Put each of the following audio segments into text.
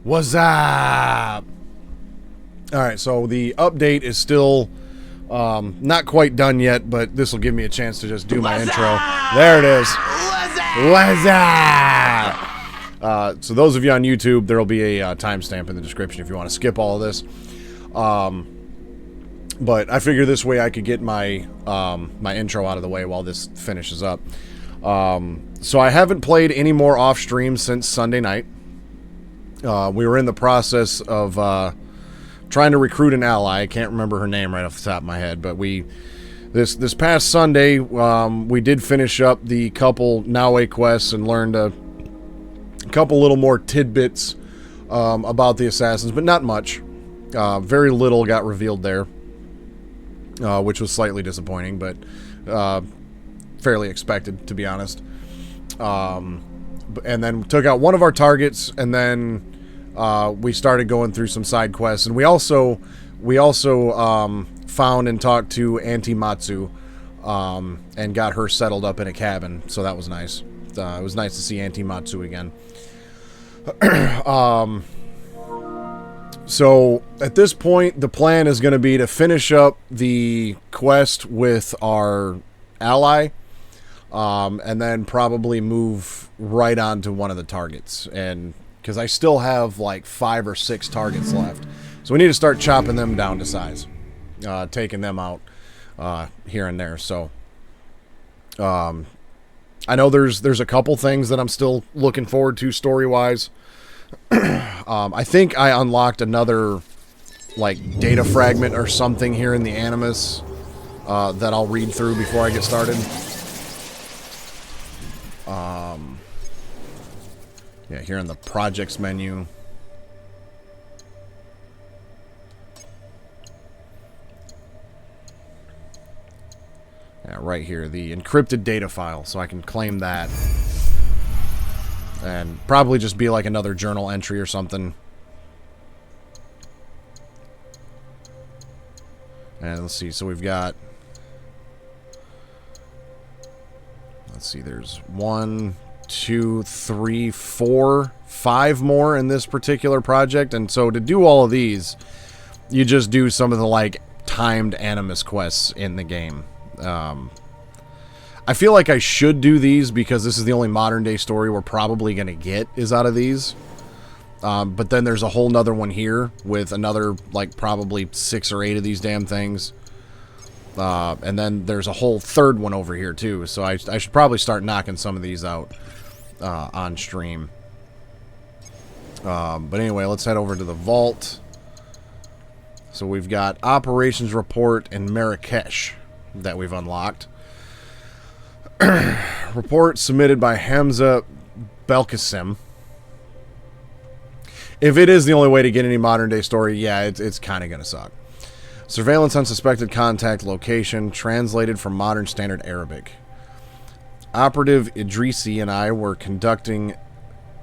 What's up? Alright, so the update is still not quite done yet, but this will give me a chance to just do my intro. There it is. What's up? So those of you on YouTube, there will be a timestamp in the description if you want to skip all of this. But I figure this way I could get my my intro out of the way while this finishes up. So I haven't played any more off stream since Sunday night. We were in the process of trying to recruit an ally. I can't remember her name right off the top of my head, but this past Sunday we did finish up the couple Naue quests and learned a couple little more tidbits about the assassins, but not much. Very little got revealed there, which was slightly disappointing, but fairly expected, to be honest. And then took out one of our targets, and then we started going through some side quests, and we also found and talked to Auntie Matsu, and got her settled up in a cabin, so that was nice. It was nice to see Auntie Matsu again. So at this point, the plan is going to be to finish up the quest with our ally, and then probably move right on to one of the targets, and because I still have like 5 or 6 targets left, so we need to start chopping them down to size, taking them out here and there. So I know there's a couple things that I'm still looking forward to story wise. I think I unlocked another like data fragment or something here in the Animus that I'll read through before I get started. Yeah, here in the projects menu. Yeah, right here, the encrypted data file, so I can claim that. And probably just be like another journal entry or something. And let's see, so we've got... Let's see, there's 1, 2, 3, 4, 5 more in this particular project. And so to do all of these, you just do some of the, like, timed Animus quests in the game. I feel like I should do these because this is the only modern day story we're probably going to get is out of these. But then there's a whole nother one here with another, like, probably 6 or 8 of these damn things. And then there's a whole third one over here too. So I should probably start knocking some of these out on stream. But anyway, let's head over to the vault. So we've got Operations Report in Marrakesh that we've unlocked. Report submitted by Hamza Belkacem. If it is the only way to get any modern day story, yeah, it's kind of going to suck. Surveillance on suspected contact location, translated from modern standard Arabic. Operative Idrisi and I were conducting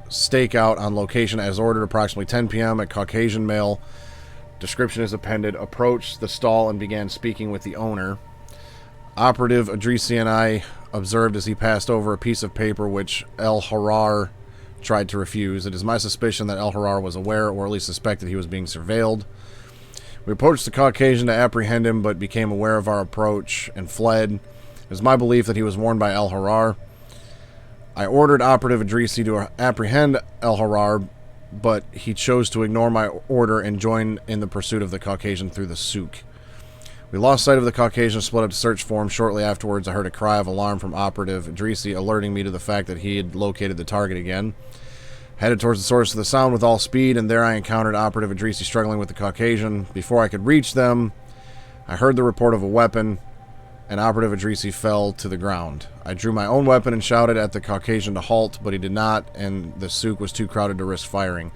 stakeout on location as ordered approximately 10 p.m. A Caucasian male, description is appended, approached the stall and began speaking with the owner. Operative Idrisi and I observed as he passed over a piece of paper which El Harar tried to refuse. It is my suspicion that El Harar was aware, or at least suspected he was being surveilled. We approached the Caucasian to apprehend him, but became aware of our approach and fled. It was my belief that he was warned by El Harar. I ordered Operative Idrisi to apprehend El Harar, but he chose to ignore my order and join in the pursuit of the Caucasian through the souk. We lost sight of the Caucasian, split up to search for him. Shortly afterwards, I heard a cry of alarm from Operative Idrisi, alerting me to the fact that he had located the target again. Headed towards the source of the sound with all speed, and there I encountered Operative Idrisi struggling with the Caucasian. Before I could reach them, I heard the report of a weapon, and Operative Idrisi fell to the ground. I drew my own weapon and shouted at the Caucasian to halt, but he did not, and the souk was too crowded to risk firing.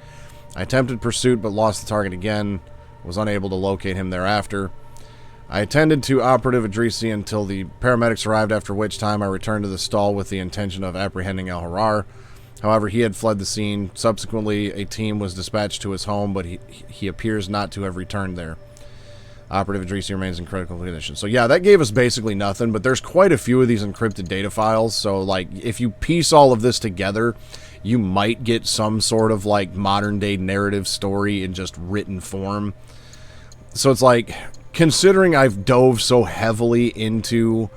I attempted pursuit, but lost the target again, was unable to locate him thereafter. I attended to Operative Idrisi until the paramedics arrived, after which time I returned to the stall with the intention of apprehending El Harar. However, he had fled the scene. Subsequently, a team was dispatched to his home, but he appears not to have returned there. Operative Idrisi remains in critical condition. So yeah, that gave us basically nothing, but there's quite a few of these encrypted data files, so like if you piece all of this together, you might get some sort of like modern day narrative story in just written form. So it's like, considering I've dove so heavily into,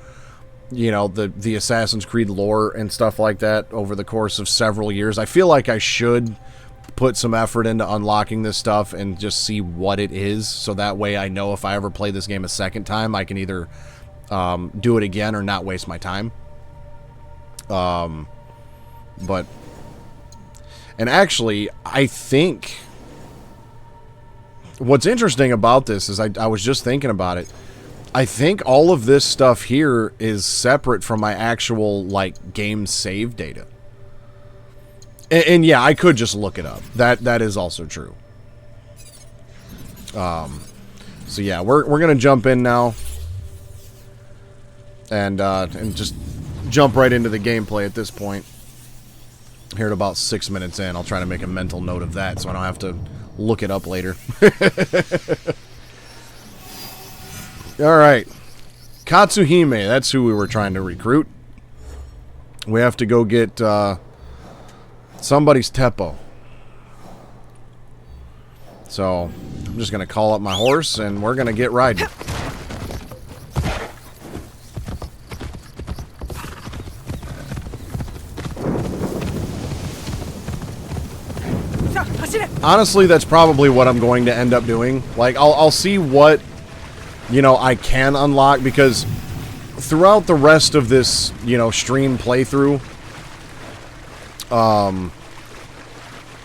you know, the Assassin's Creed lore and stuff like that over the course of several years, I feel like I should put some effort into unlocking this stuff and just see what it is, so that way I know if I ever play this game a second time, I can either do it again or not waste my time. But, and actually, I think what's interesting about this is I was just thinking about it. I think all of this stuff here is separate from my actual, like, game save data. And yeah, I could just look it up. That is also true. So yeah, we're gonna jump in now, and just jump right into the gameplay at this point. Here at about 6 minutes in, I'll try to make a mental note of that so I don't have to look it up later. All right, Katsuhime. That's who we were trying to recruit. We have to go get somebody's Teppo. So, I'm just going to call up my horse, and we're going to get riding. Honestly, that's probably what I'm going to end up doing. Like, I'll see what, you know, I can unlock, because throughout the rest of this, you know, stream playthrough,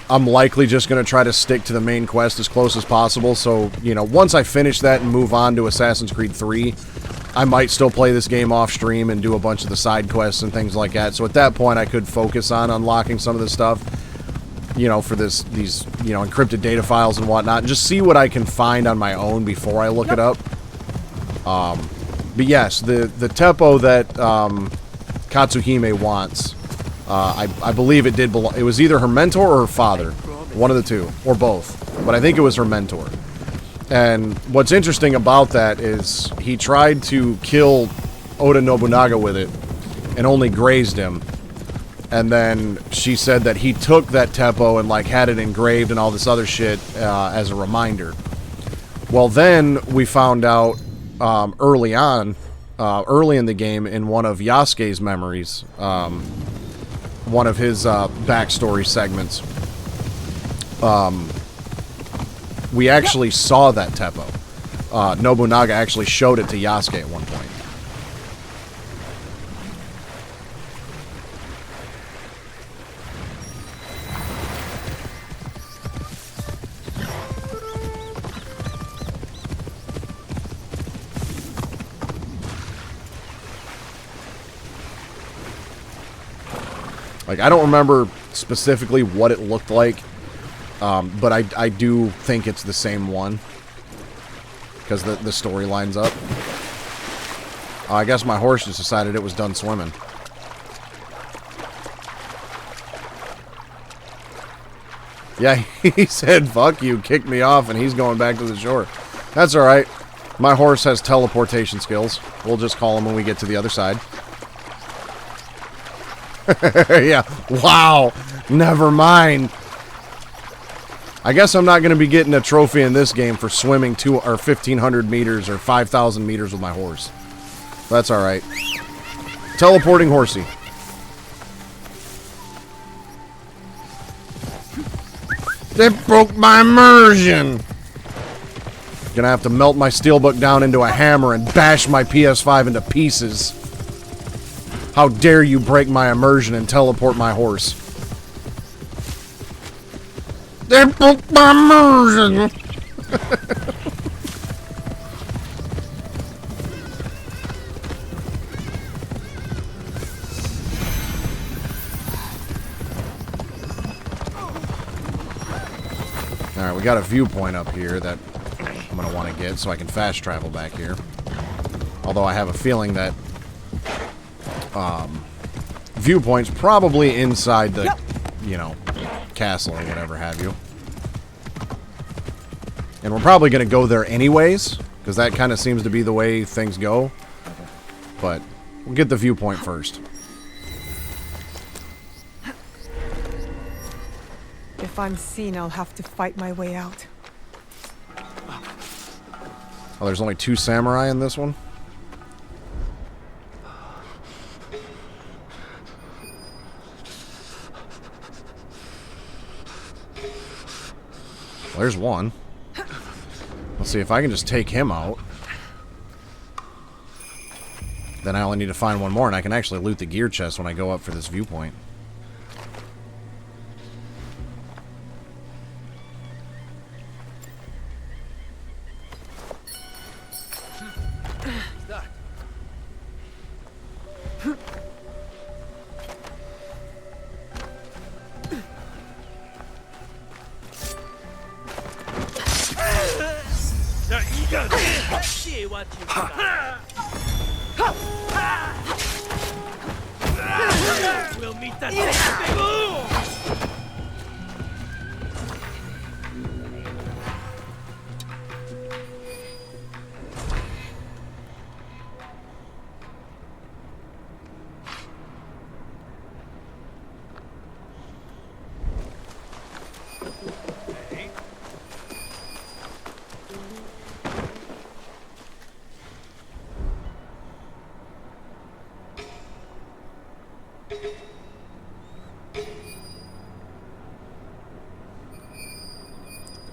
I'm likely just going to try to stick to the main quest as close as possible. So, you know, once I finish that and move on to Assassin's Creed 3, I might still play this game off stream and do a bunch of the side quests and things like that. So at that point, I could focus on unlocking some of this stuff, you know, for these, you know, encrypted data files and whatnot, and just see what I can find on my own before I look it up. But yes, the Teppo that Katsuhime wants, I believe it did belong. It was either her mentor or her father, one of the two, or both. But I think it was her mentor. And what's interesting about that is he tried to kill Oda Nobunaga with it and only grazed him. And then she said that he took that Teppo and like had it engraved and all this other shit as a reminder. Well, then we found out early in the game, in one of Yasuke's memories, one of his backstory segments, we actually saw that Teppo. Nobunaga actually showed it to Yasuke at one point. Like, I don't remember specifically what it looked like, but I do think it's the same one, because the story lines up. I guess my horse just decided it was done swimming. Yeah, he said, fuck you, kicked me off, and he's going back to the shore. That's alright. My horse has teleportation skills. We'll just call him when we get to the other side. Yeah. Wow. Never mind. I guess I'm not going to be getting a trophy in this game for swimming 1,500 meters or 5,000 meters with my horse. That's alright. Teleporting horsey. They broke my immersion. Gonna have to melt my steelbook down into a hammer and bash my PS5 into pieces. How dare you break my immersion and teleport my horse? They broke my immersion! Alright, we got a viewpoint up here that I'm going to want to get so I can fast travel back here. Although I have a feeling that viewpoint's probably inside the, you know, castle or whatever have you. And we're probably going to go there anyways, because that kind of seems to be the way things go. But we'll get the viewpoint first. If I'm seen, I'll have to fight my way out. Oh, there's only 2 samurai in this one? Well, there's one. Let's see if I can just take him out. Then I only need to find one more, and I can actually loot the gear chest when I go up for this viewpoint. We'll meet that.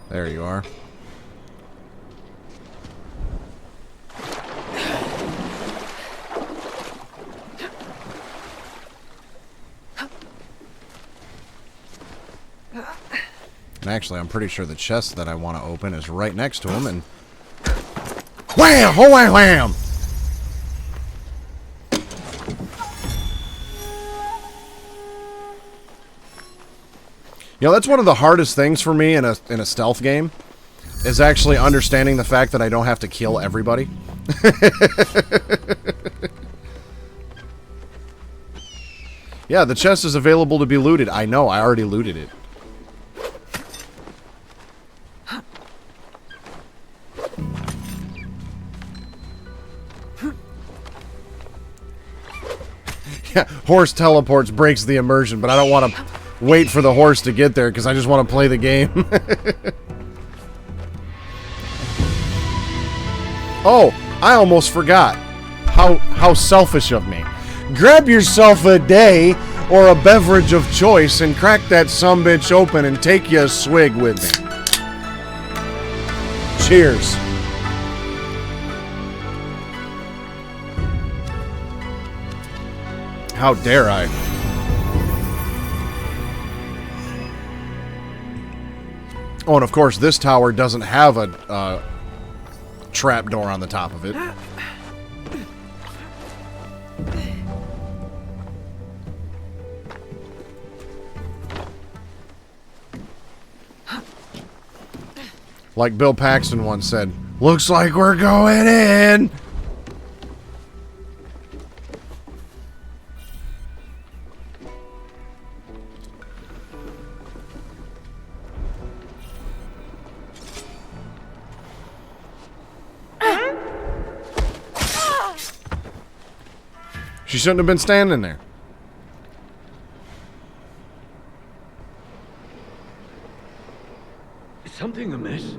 There you are. And actually, I'm pretty sure the chest that I want to open is right next to him, and... Wham! Oh, wham, wham! You know, that's one of the hardest things for me in a stealth game, is actually understanding the fact that I don't have to kill everybody. Yeah, the chest is available to be looted. I know, I already looted it. Yeah, horse teleports, breaks the immersion, but I don't want to wait for the horse to get there because I just want to play the game. Oh, I almost forgot. How selfish of me. Grab yourself a day or a beverage of choice and crack that sumbitch open and take you a swig with me. Cheers. How dare I? Oh, and of course, this tower doesn't have a trap door on the top of it. Like Bill Paxton once said, "Looks like we're going in." She shouldn't have been standing there. Is something amiss?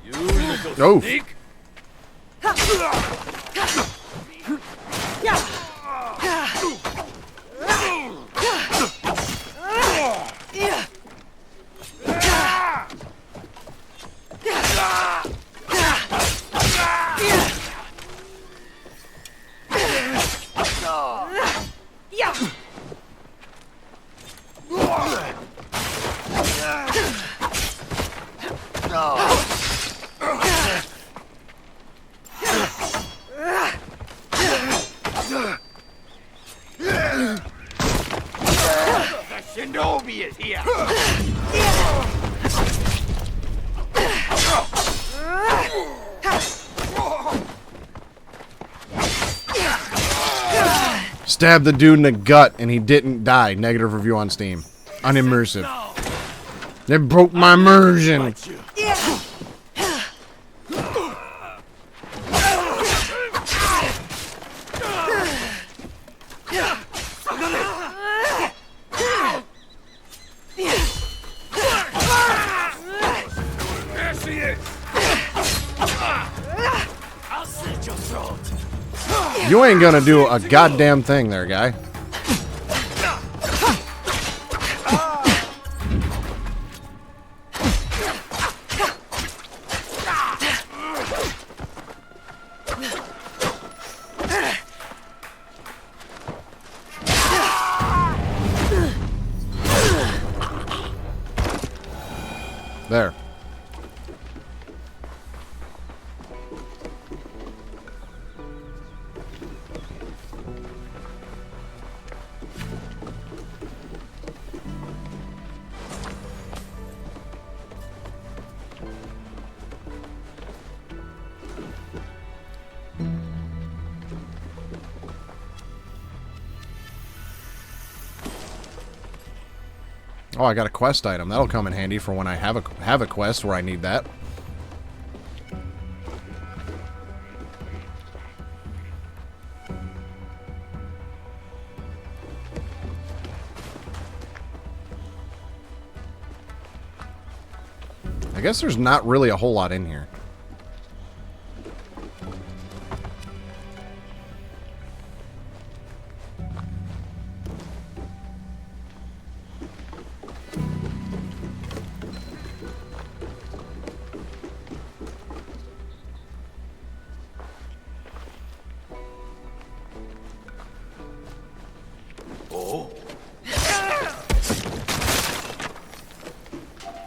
You little sneak! Shinobi is here! Stabbed the dude in the gut and he didn't die. Negative review on Steam. Unimmersive. They broke my immersion. You ain't gonna do a goddamn thing there, guy. There. Oh, I got a quest item. That'll come in handy for when I have a quest where I need that. I guess there's not really a whole lot in here.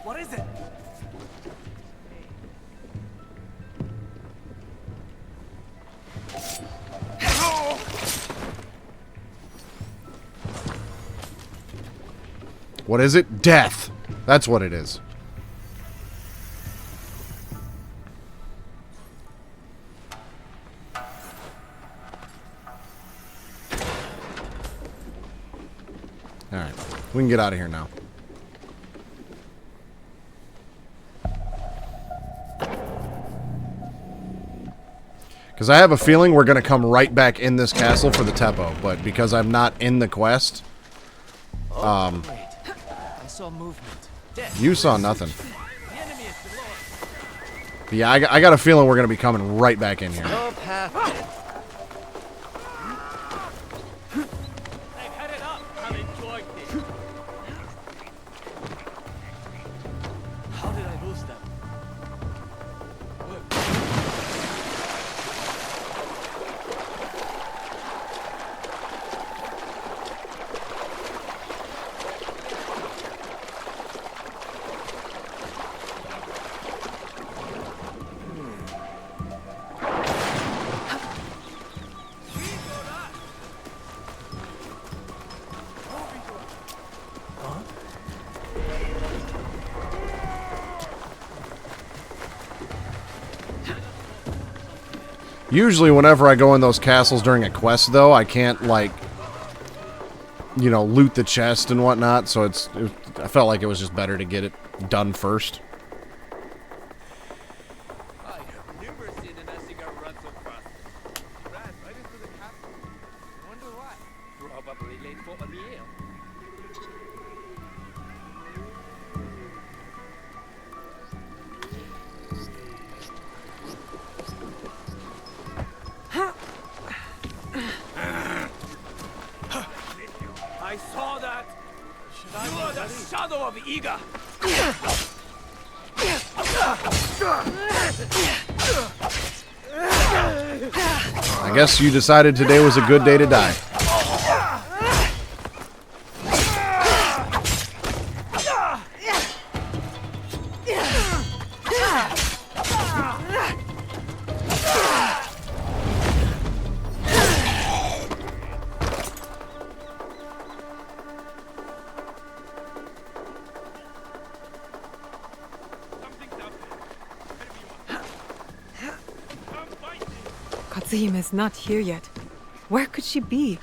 What is it? What is it? Death. That's what it is. Alright. We can get out of here now. Because I have a feeling we're going to come right back in this castle for the Teppo. But because I'm not in the quest... I saw movement. You saw nothing. But yeah, I got a feeling we're going to be coming right back in here. No path. They've headed up. I've enjoyed this. How did I lose them? Usually whenever I go in those castles during a quest, though, I can't, like, you know, loot the chest and whatnot, so I felt like it was just better to get it done first. I have never seen an Asigar run so fast. Ran right into the castle. Wonder why? Probably late for a meal. I saw that. You are the shadow of Iga. I guess you decided today was a good day to die. Katsuhime's not here yet. Where could she be?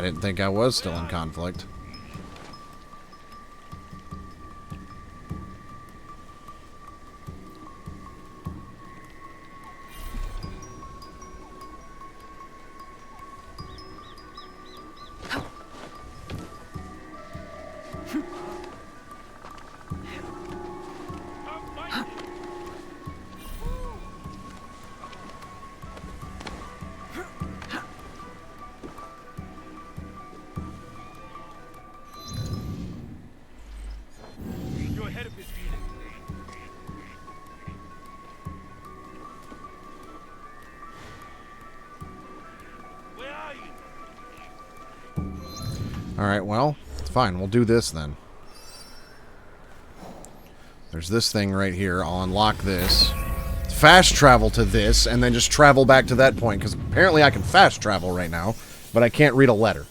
I didn't think I was still in conflict. You're ahead of his unit. Where are you? Alright, well, fine. We'll do this then. There's this thing right here. I'll unlock this. Fast travel to this, and then just travel back to that point, because apparently I can fast travel right now, but I can't read a letter.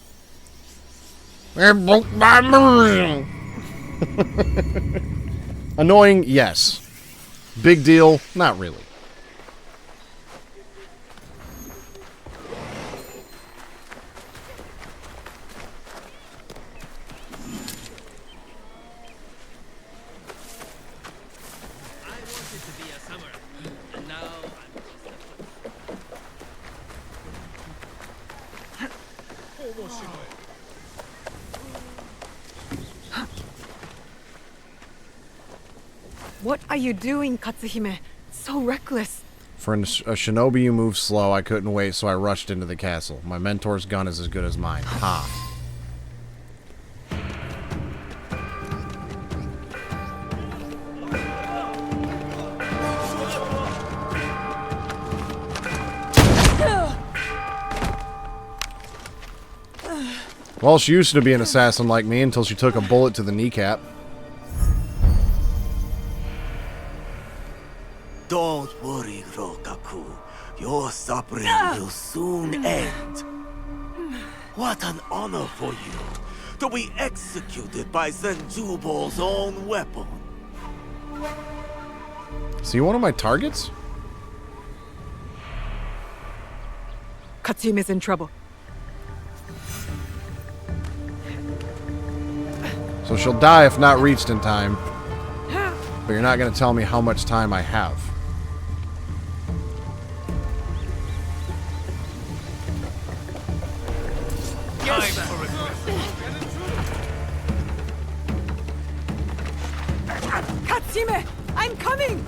It broke my mirror. Annoying, yes. Big deal, not really. I wanted to be a samurai, and now I'm just a... What are you doing, Katsuhime? So reckless. For a shinobi, you move slow. I couldn't wait, so I rushed into the castle. My mentor's gun is as good as mine. Ha. Well, she used to be an assassin like me until she took a bullet to the kneecap. Don't worry, Rokaku. Your suffering will soon end. What an honor for you to be executed by Senjubo's own weapon. Is he one of my targets? Katsuhime's in trouble. So she'll die if not reached in time. But you're not going to tell me how much time I have. Katsuhime, I'm coming!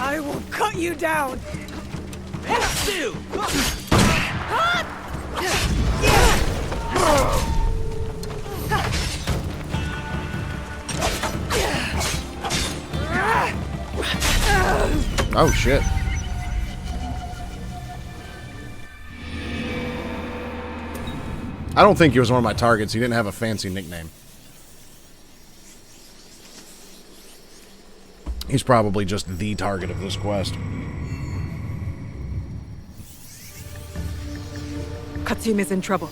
I will cut you down! Still! Oh, shit. I don't think he was one of my targets. He didn't have a fancy nickname. He's probably just the target of this quest. Katsuhime's in trouble.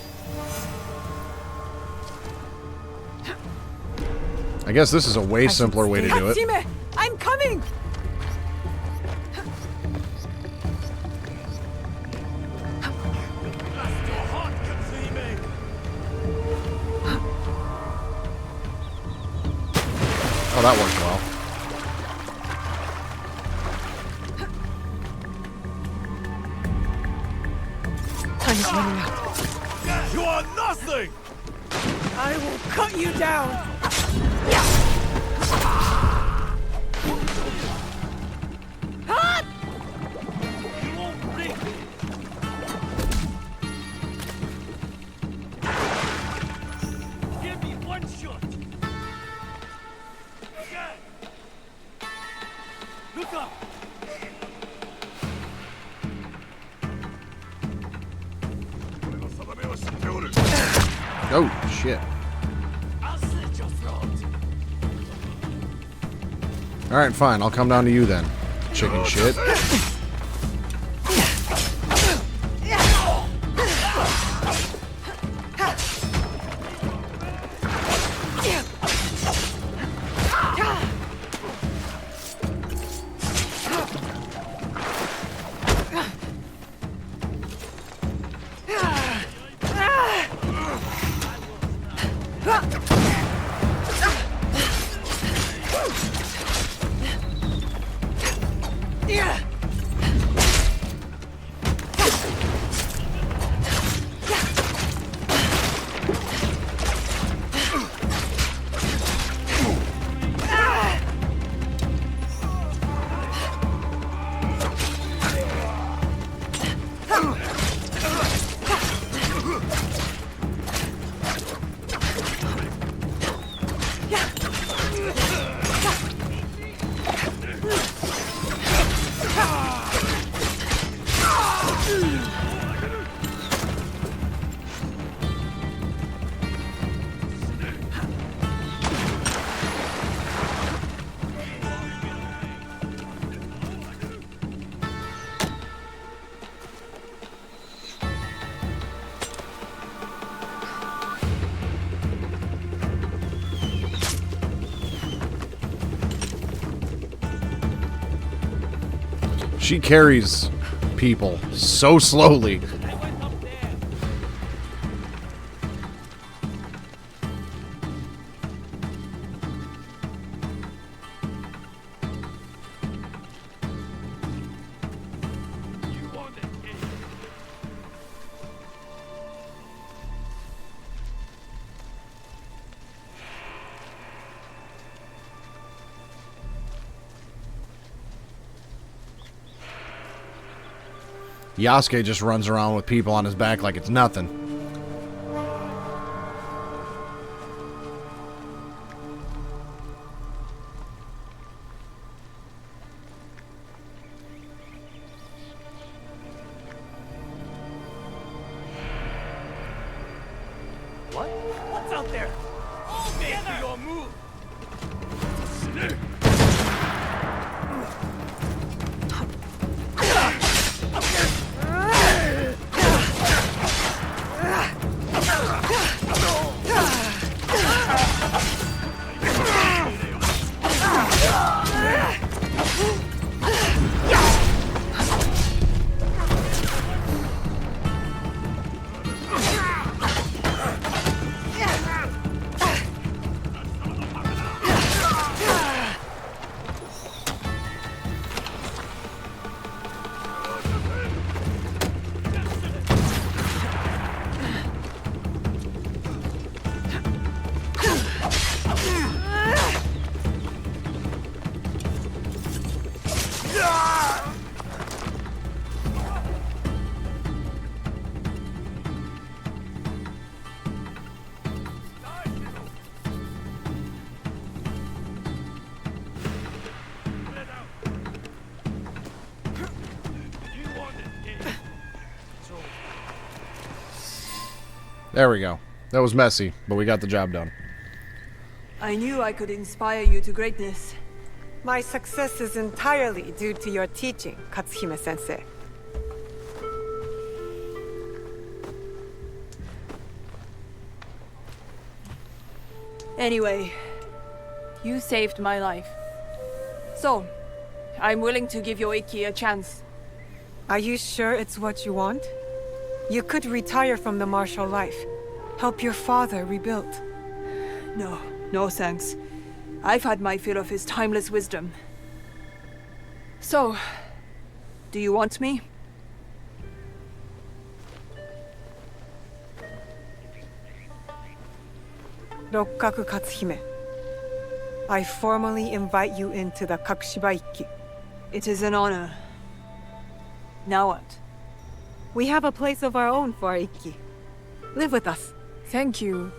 I guess this is a way simpler way to do it. Katsuhime, I'm coming! Oh, that worked well. Time is running out. You are nothing! I will cut you down! Give me one shot! Look up! Oh, shit. I'll slit your throat! Alright, fine. I'll come down to you then. Chicken shit. She carries people so slowly. I went up there. You want it, kid? Yasuke just runs around with people on his back like it's nothing. What? What's out there? All together! Your move! There we go. That was messy, but we got the job done. I knew I could inspire you to greatness. My success is entirely due to your teaching, Katsuhime-sensei. Anyway, you saved my life. So, I'm willing to give your Ikki a chance. Are you sure it's what you want? You could retire from the martial life. Help your father rebuild. No thanks. I've had my fill of his timeless wisdom. So, do you want me? Rokkaku Katsuhime. I formally invite you into the Kakushiba Ikki. It is an honor. Now what? We have a place of our own for our Ikki. Live with us. Thank you.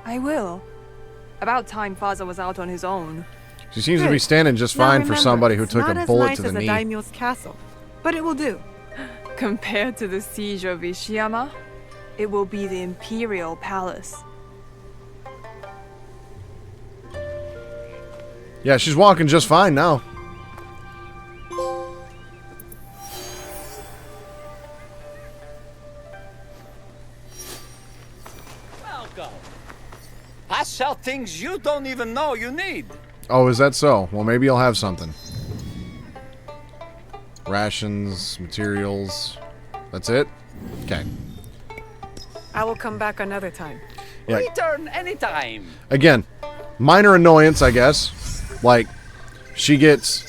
I will. About time Faza was out on his own. She seems to be standing just Now fine for remember, somebody who it's took not a as bullet nice to the as a knee. daimyo's castle, but it will do. Compared to the siege of Ishiyama, it will be the Imperial Palace. Yeah, she's walking just fine now. Welcome. I sell things you don't even know you need. Oh, is that so? Well, maybe you'll have something. Rations, materials. That's it? Okay. I will come back another time. Yeah. Return anytime. Again, minor annoyance, I guess. Like, she gets...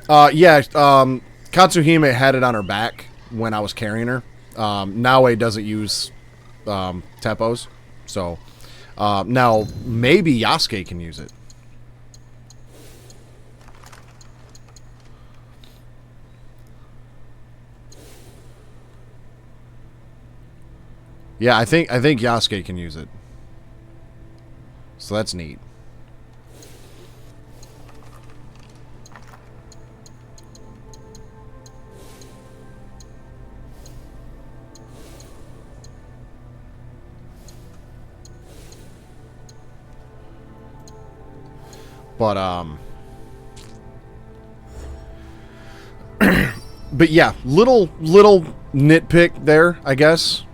Katsuhime had it on her back when I was carrying her. Naue doesn't use Teppos. So, now, maybe Yasuke can use it. Yeah, I think Yasuke can use it. So that's neat. But but yeah, little nitpick there, I guess.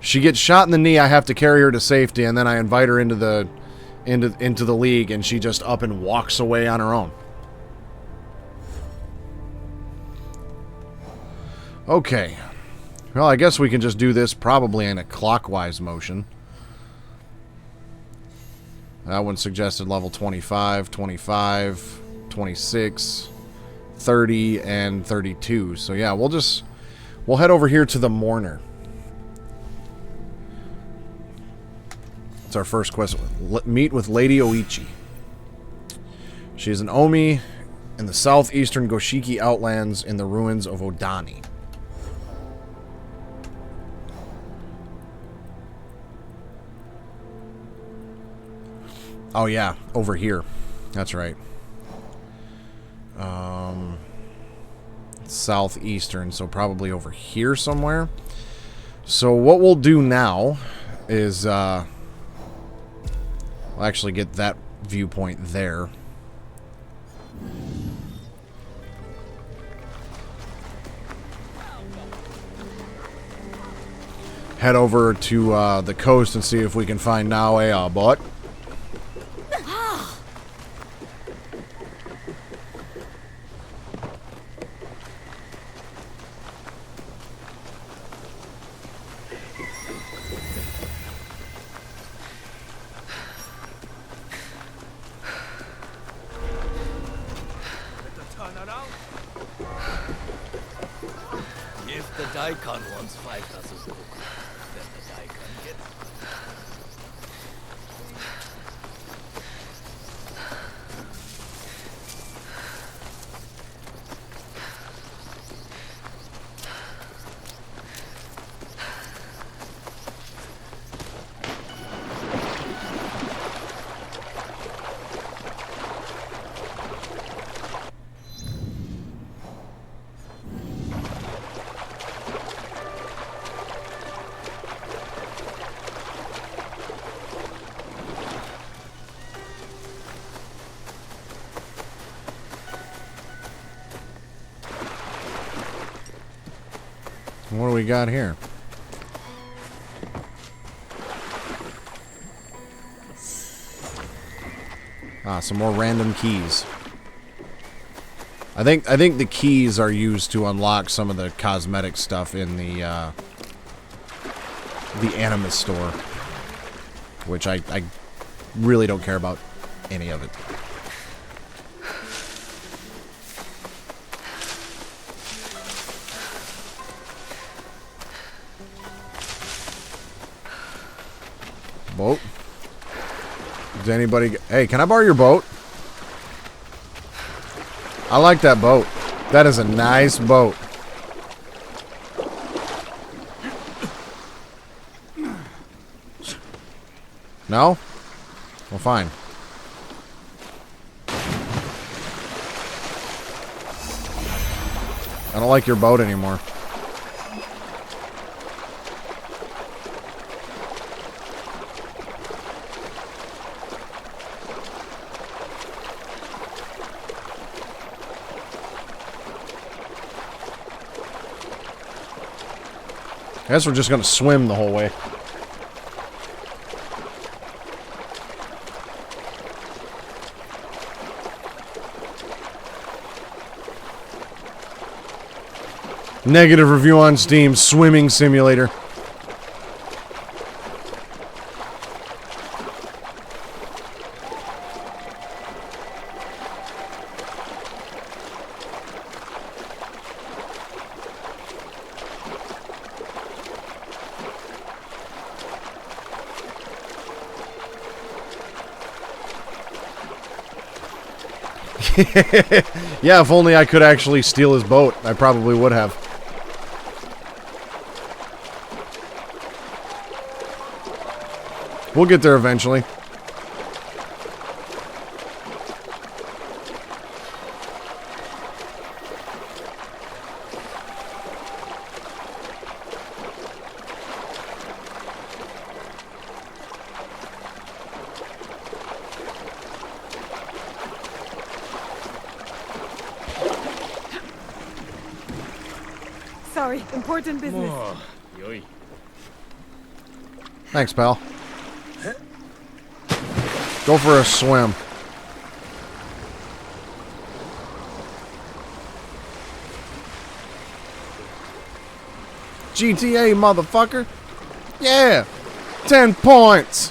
She gets shot in the knee. I have to carry her to safety, and then I invite her into the league, and she just up and walks away on her own. Okay. Well, I guess we can just do this probably in a clockwise motion. That one suggested level 25, 25, 26, 30, and 32. So yeah, we'll head over here to the Mourner. It's our first quest. Meet with Lady Oichi. She is an Omi in the southeastern Goshiki Outlands in the ruins of Odani. Oh yeah, over here. That's right. Southeastern, so probably over here somewhere. So what we'll do now is we'll actually get that viewpoint there. Head over to the coast and see if we can find Naue, bot. If the Daikon wants 5,000 gold, then the Daikon gets. What do we got here? Ah, some more random keys. I think the keys are used to unlock some of the cosmetic stuff in the Animus store, which I really don't care about any of it. Boat. Does anybody... Hey, can I borrow your boat? I like that boat. That is a nice boat. No? Well, fine. I don't like your boat anymore. I guess we're just gonna swim the whole way. Negative review on Steam, Swimming Simulator. Yeah, if only I could actually steal his boat, I probably would have. We'll get there eventually. Sorry, important business. Thanks, pal. Go for a swim. GTA, motherfucker. Yeah. 10 points.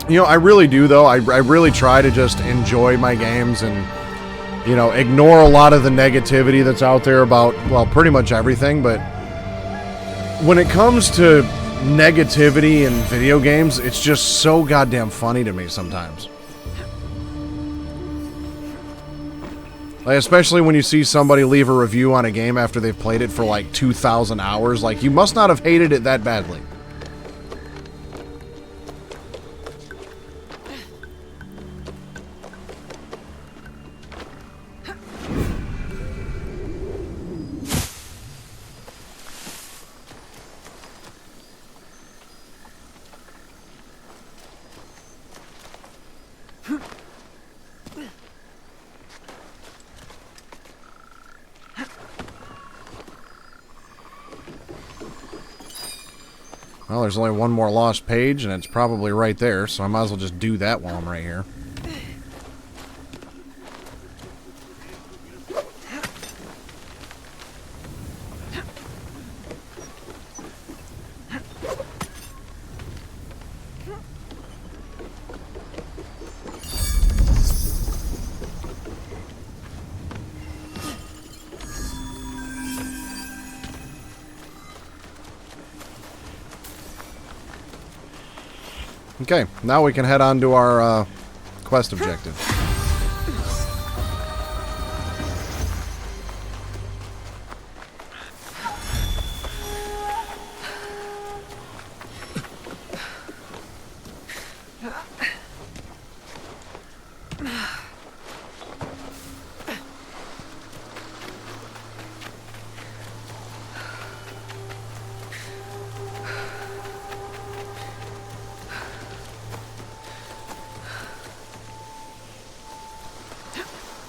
You know, I really do, though. I really try to just enjoy my games and, you know, ignore a lot of the negativity that's out there about, well, pretty much everything. But when it comes to negativity in video games, it's just so goddamn funny to me sometimes. Like, especially when you see somebody leave a review on a game after they've played it for like 2,000 hours. Like, you must not have hated it that badly. Well, there's only one more lost page, and it's probably right there, so I might as well just do that while I'm right here. Okay, now we can head on to our quest objective.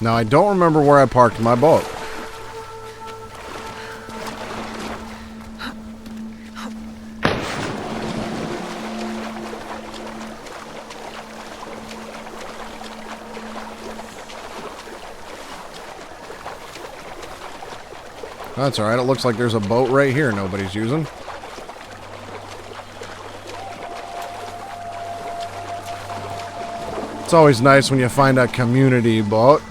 Now, I don't remember where I parked my boat. That's alright, it looks like there's a boat right here nobody's using. It's always nice when you find a community boat.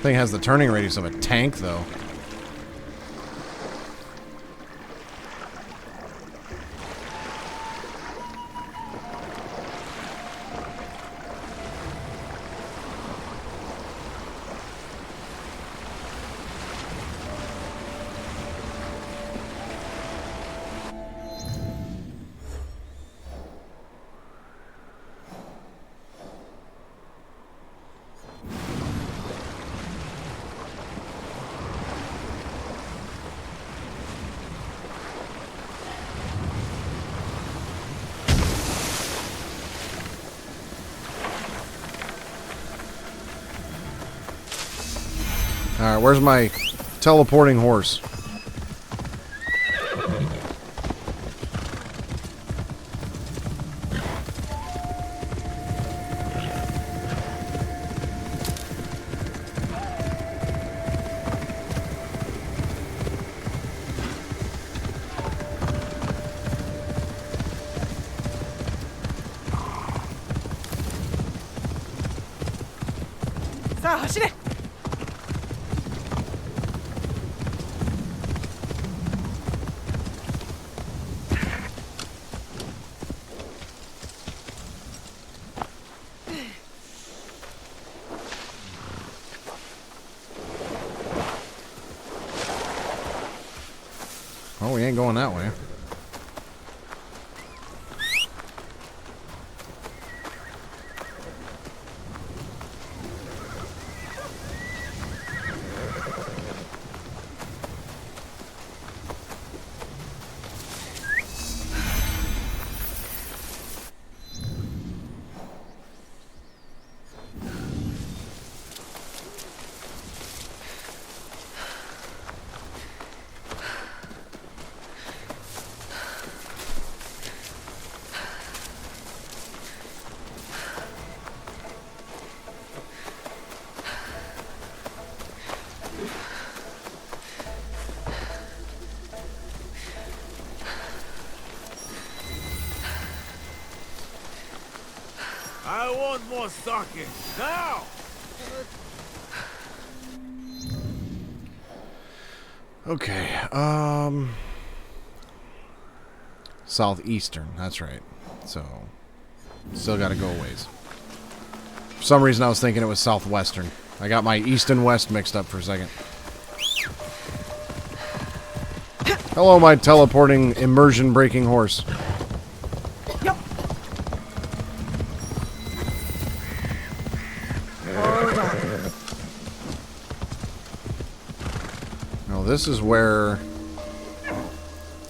Thing has the turning radius of a tank, though. Alright, where's my teleporting horse? Oh, we ain't going that way. I want more sake. Now! Okay, southeastern, that's right. So, still gotta go a ways. For some reason I was thinking it was southwestern. I got my east and west mixed up for a second. Hello, my teleporting, immersion-breaking horse. Now, this is where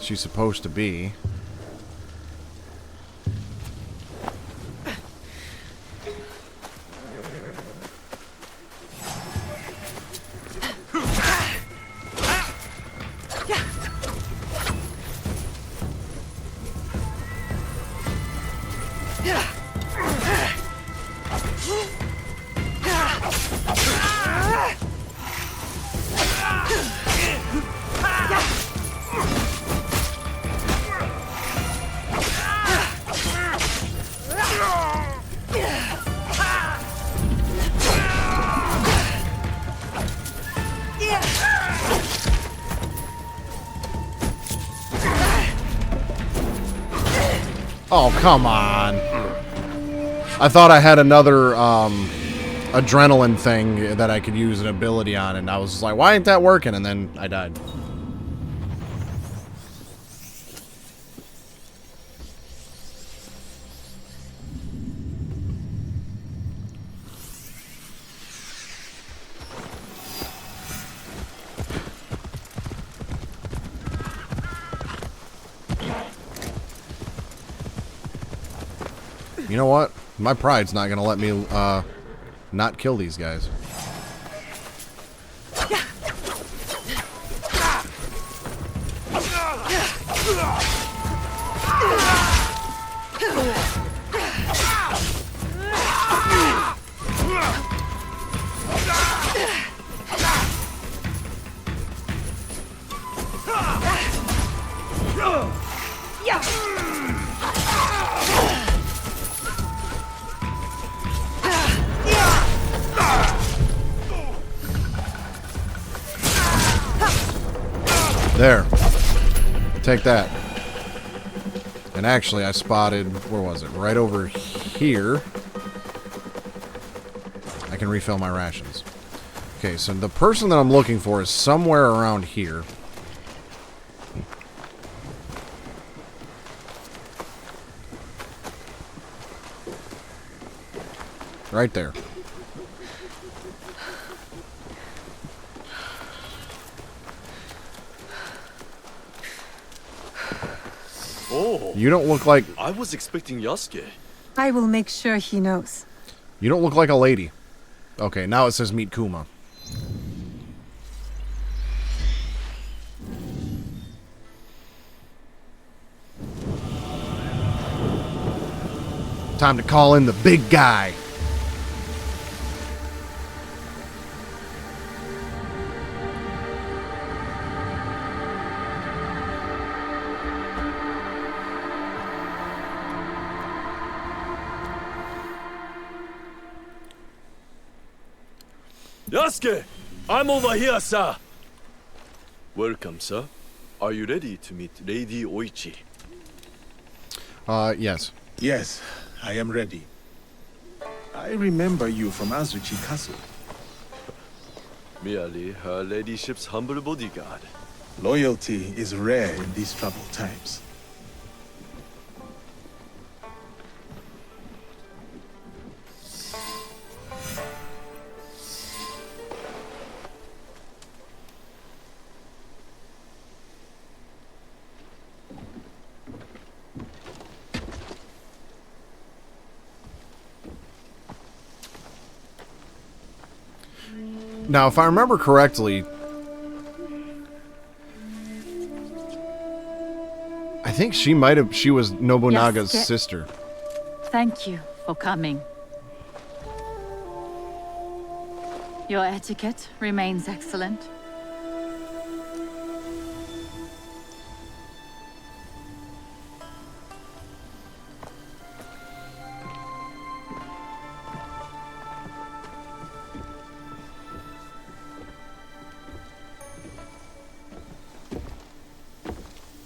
she's supposed to be. Oh, come on. I thought I had another adrenaline thing that I could use an ability on, and I was just like, why ain't that working? And then I died. You know what? My pride's not gonna let me not kill these guys. There. Take that. And actually, I spotted, where was it? Right over here. I can refill my rations. Okay, so the person that I'm looking for is somewhere around here. Right there. Oh, You don't look like... I was expecting Yasuke. I will make sure he knows. You don't look like a lady. Okay, now it says meet Kuma. Time to call in the big guy. Yasuke! I'm over here, sir! Welcome, sir. Are you ready to meet Lady Oichi? Yes. Yes, I am ready. I remember you from Azuchi Castle. Merely her ladyship's humble bodyguard. Loyalty is rare in these troubled times. Now, if I remember correctly, I think she was Nobunaga's Yes, sister. Thank you for coming. Your etiquette remains excellent.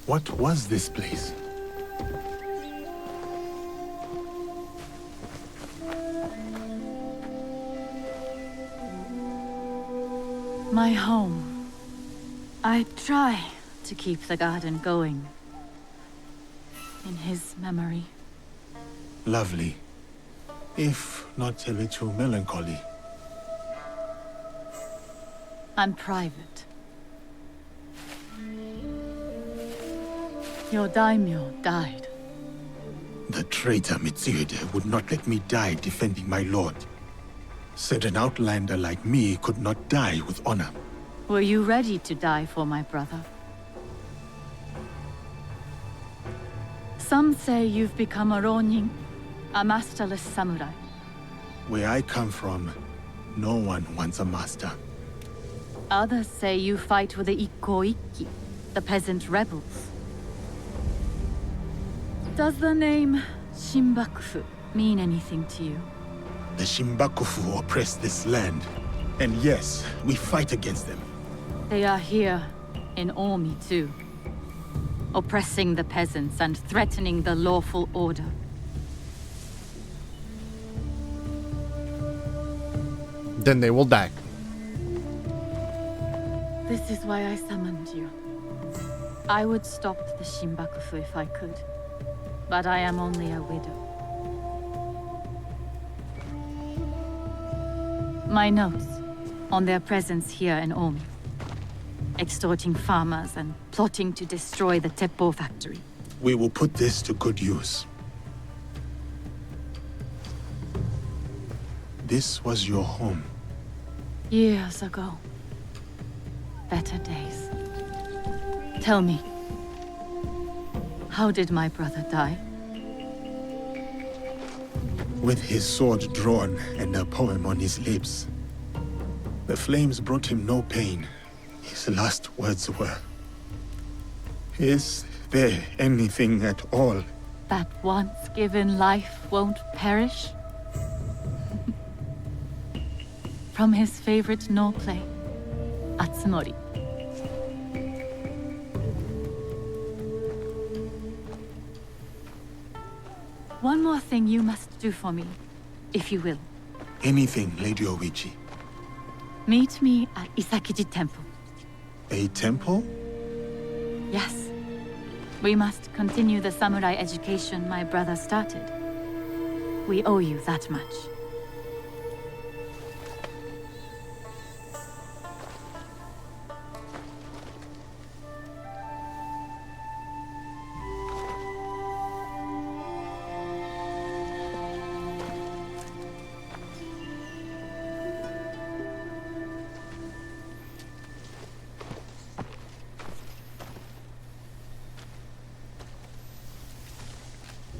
What was this place? My home. I try to keep the garden going. In his memory. Lovely. If not a little melancholy. I'm private. Your daimyo died. The traitor Mitsuhide would not let me die defending my lord. Said an outlander like me could not die with honor. Were you ready to die for my brother? Some say you've become a ronin, a masterless samurai. Where I come from, no one wants a master. Others say you fight with the Ikko-Ikki, the peasant rebels. Does the name Shinbakufu mean anything to you? The Shinbakufu oppress this land. And yes, we fight against them. They are here in Omi too. Oppressing the peasants and threatening the lawful order. Then they will die. This is why I summoned you. I would stop the Shinbakufu if I could. But I am only a widow. My notes on their presence here in Omi. Extorting farmers and plotting to destroy the Teppo factory. We will put this to good use. This was your home. Years ago. Better days. Tell me, how did my brother die? With his sword drawn and a poem on his lips. The flames brought him no pain. His last words were, "Is there anything at all?" That once given life won't perish? From his favorite no play, Atsumori. One more thing you must do for me, if you will. Anything, Lady Oichi. Meet me at Isakiji Temple. A temple? Yes. We must continue the samurai education my brother started. We owe you that much.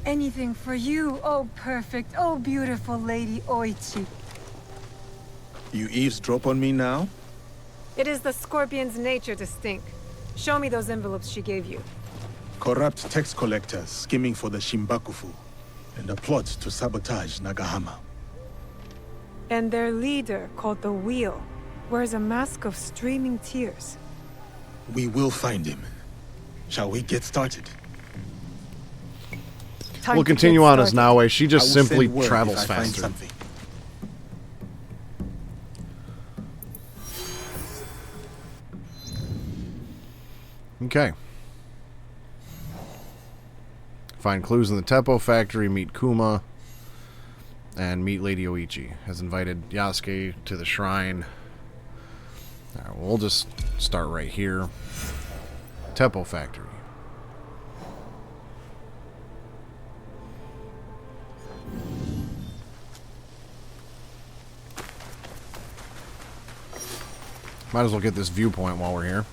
anything for you, oh perfect, oh beautiful Lady Oichi. You eavesdrop on me now? It is the scorpion's nature to stink. Show me those envelopes she gave you. Corrupt tax collectors scheming for the Shimbakufu, and a plot to sabotage Nagahama. And their leader, called the Wheel, wears a mask of streaming tears. We will find him. Shall we get started? Time We'll to continue get on as started. Naue. She I just will simply send word travels if I find faster. something. Okay. Find clues in the Teppo factory, meet Kuma, and meet Lady Oichi. Has invited Yasuke to the shrine. Alright, we'll just start right here. Teppo factory. Might as well get this viewpoint while we're here.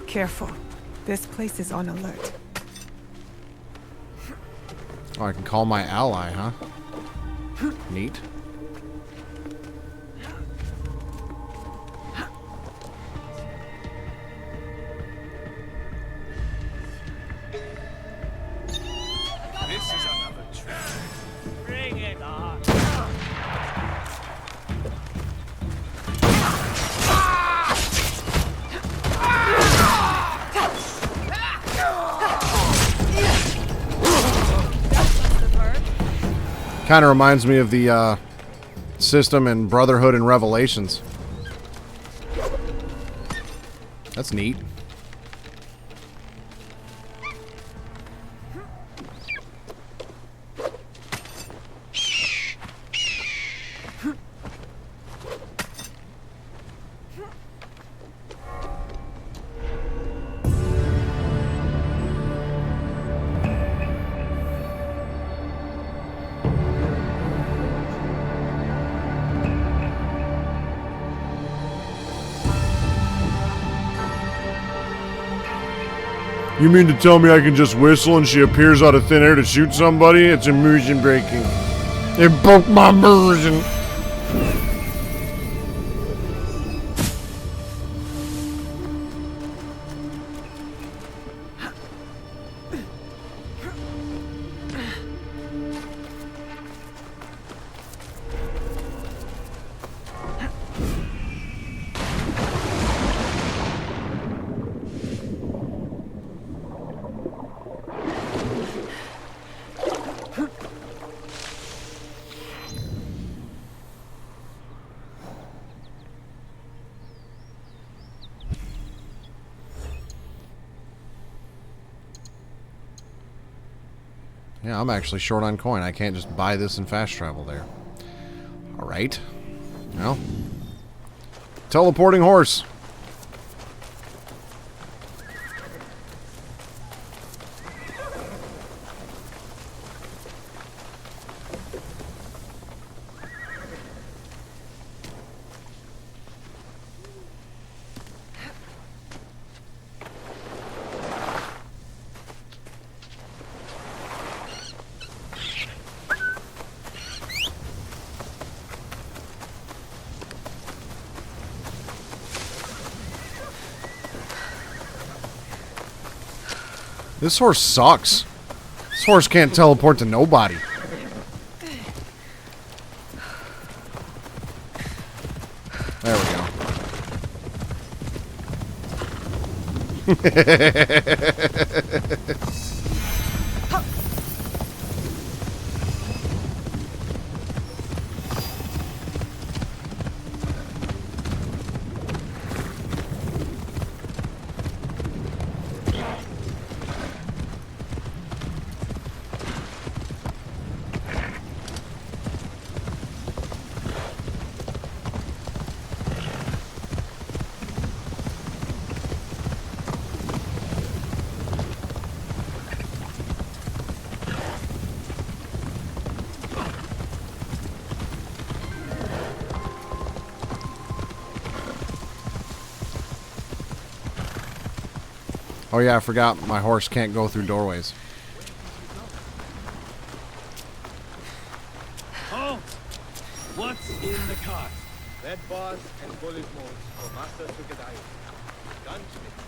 Careful. This place is on alert. Oh, I can call my ally, huh? Neat. This is another trick. Bring it on. Kind of reminds me of the system in Brotherhood and Revelations. That's neat. You mean to tell me I can just whistle and she appears out of thin air to shoot somebody? It's immersion breaking. It broke my immersion. Yeah, I'm actually short on coin. I can't just buy this and fast travel there. Alright. Well. Teleporting horse. This horse sucks. This horse can't teleport to nobody. There we go. Oh yeah, I forgot my horse can't go through doorways. Halt! What's in the cart? Red bars and bullet molds for Master Sukadayo. Gunsmith.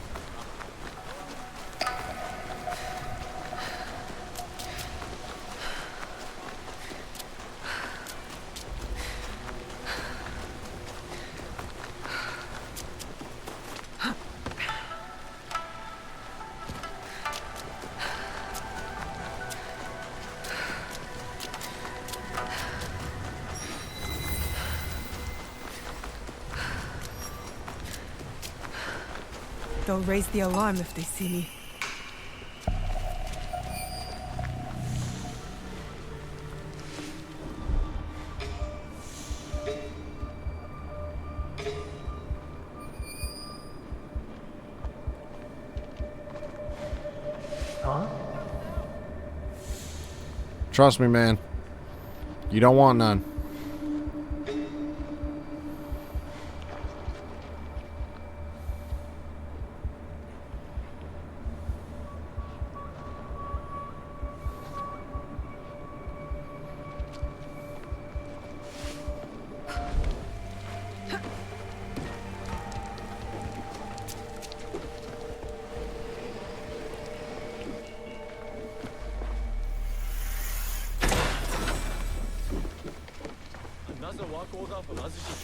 They'll raise the alarm if they see me. Trust me, man. You don't want none.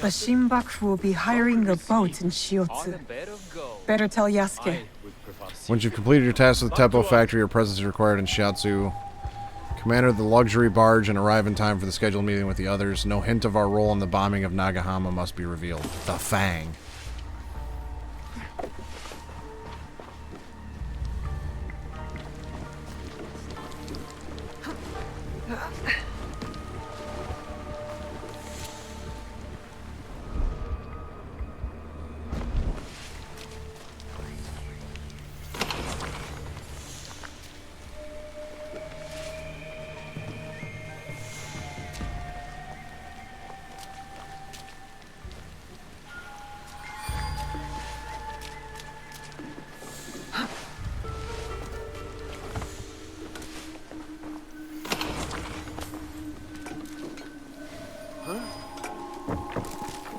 The Shinbaku will be hiring a boat in Shiotsu. Better tell Yasuke. Once you've completed your task with the Teppo factory, your presence is required in Shiatsu. Commander of the luxury barge and arrive in time for the scheduled meeting with the others. No hint of our role in the bombing of Nagahama must be revealed. The Fang.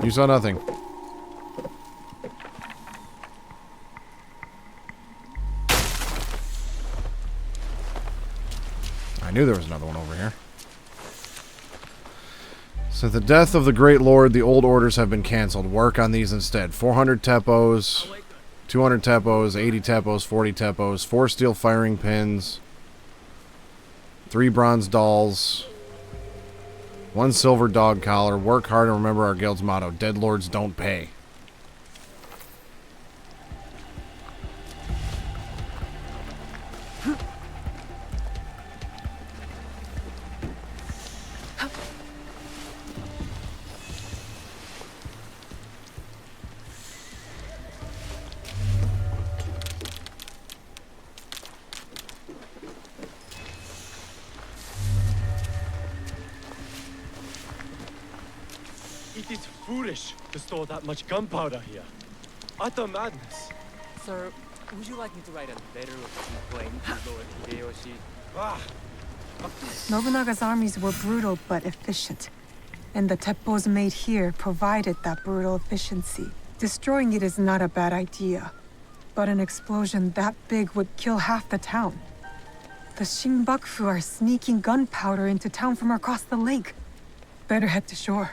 You saw nothing. I knew there was another one over here. Since the death of the Great Lord, the old orders have been cancelled. Work on these instead. 400 teppos, 200 teppos, 80 teppos, 40 teppos, 4 steel firing pins, 3 bronze dolls, 1 silver dog collar. Work hard and remember our guild's motto: dead lords don't pay. It is foolish to store that much gunpowder here. Utter madness. Sir, would you like me to write a letter of complaint to Lord Hideyoshi? Ah, Nobunaga's armies were brutal but efficient. And the teppos made here provided that brutal efficiency. Destroying it is not a bad idea. But an explosion that big would kill half the town. The Shinbaku are sneaking gunpowder into town from across the lake. Better head to shore.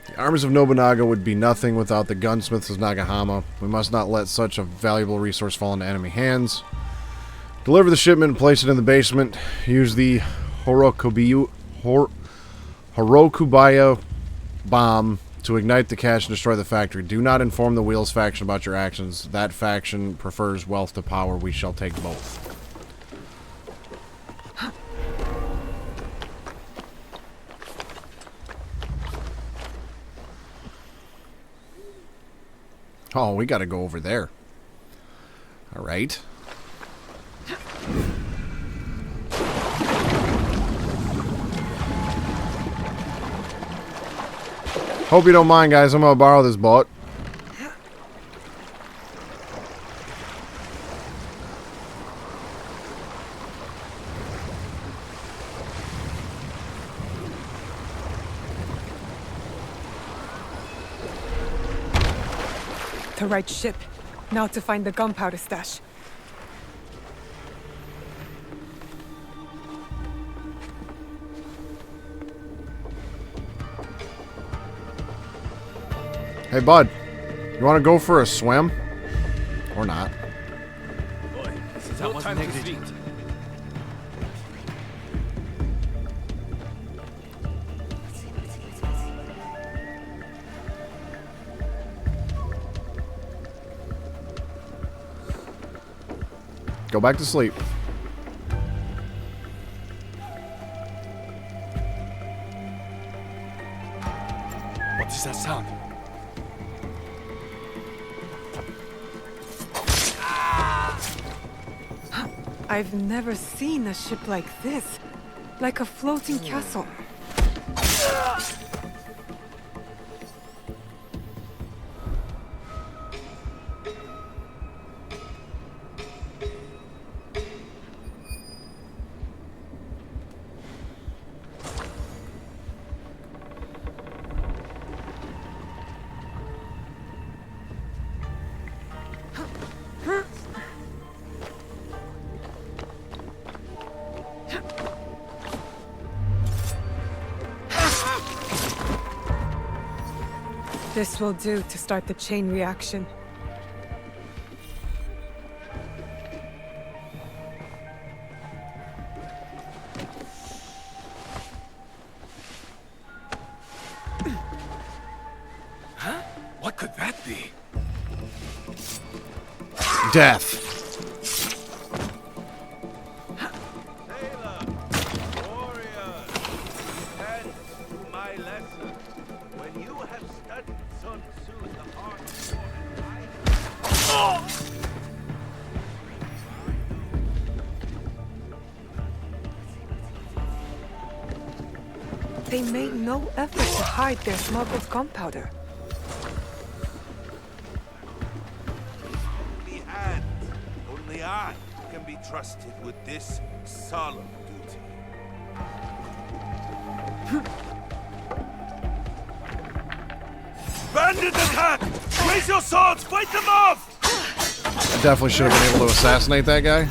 The armies of Nobunaga would be nothing without the gunsmiths of Nagahama. We must not let such a valuable resource fall into enemy hands. Deliver the shipment and place it in the basement. Use the Horokubaya bomb to ignite the cache and destroy the factory. Do not inform the Wheels faction about your actions. That faction prefers wealth to power. We shall take both. Oh, we gotta go over there. Alright. Hope you don't mind, guys. I'm gonna borrow this boat. the right ship. Now to find the gunpowder stash. Hey, bud. You want to go for a swim? Or not? No time to speak. Go back to sleep. What is that sound? I've never seen a ship like this. Like a floating castle. This will do to start the chain reaction. Huh? What could that be? Death. They made no effort to hide their smuggled gunpowder. Only I can be trusted with this solemn duty. Bandit attack! Raise your swords! Fight them off! I definitely should have been able to assassinate that guy.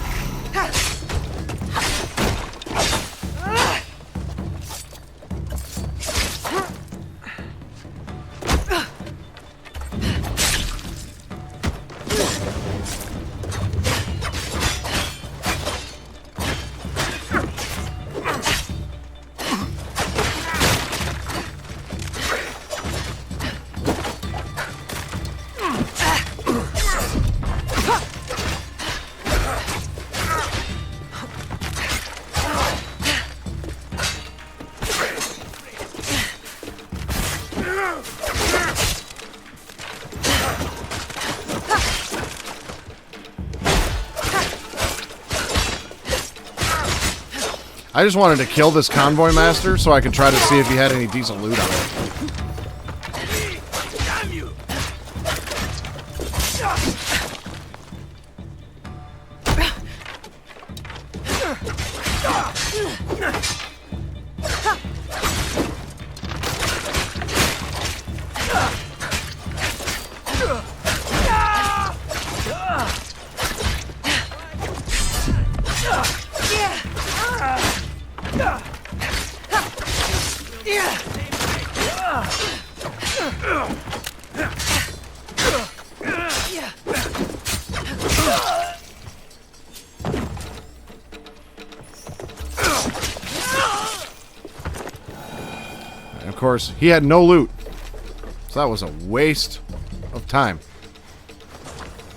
I just wanted to kill this convoy master so I could try to see if he had any decent loot on it. Damn you! Of course, he had no loot. So that was a waste of time.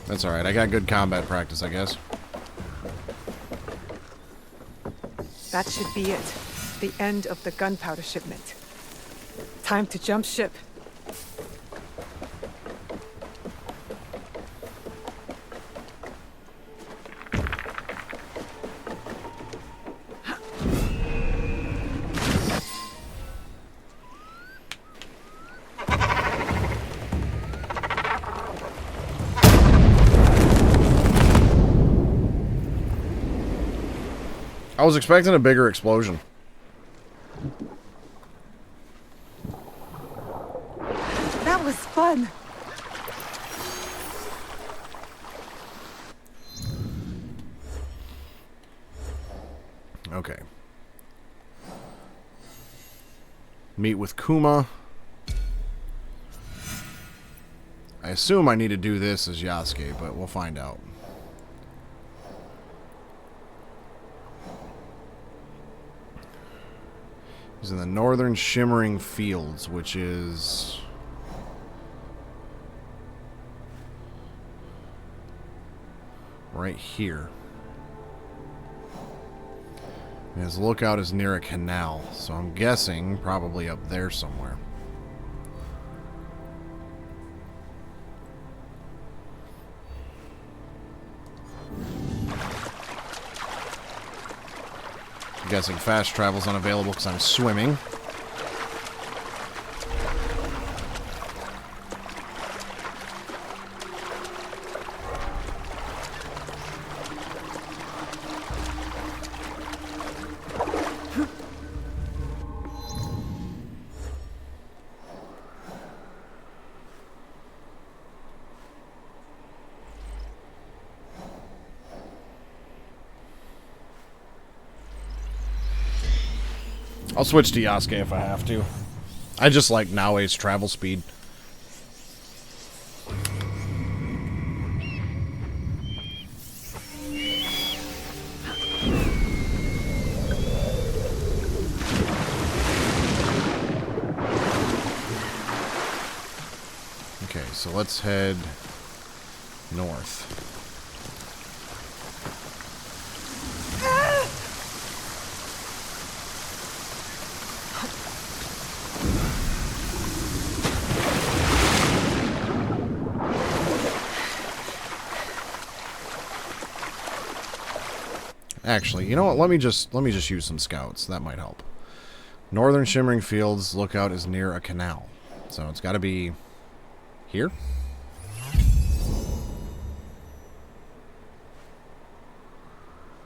That's alright, I got good combat practice, I guess. That should be it. The end of the gunpowder shipment. Time to jump ship. I was expecting a bigger explosion. That was fun. Okay. Meet with Kuma. I assume I need to do this as Yasuke, but we'll find out. He's in the northern shimmering fields, which is... right here. And his lookout is near a canal, so I'm guessing probably up there somewhere. I'm guessing fast travel's unavailable because I'm swimming. I'll switch to Yasuke if I have to. I just like Naoe's travel speed. Okay, so let's head north. Actually, you know what? Let me just use some scouts. That might help. Northern shimmering fields. Lookout is near a canal, so it's got to be here.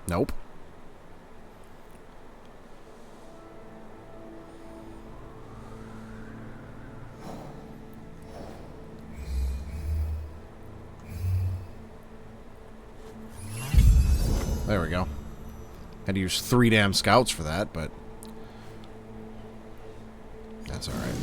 Nope. There we go. Had to use 3 damn scouts for that, but that's alright.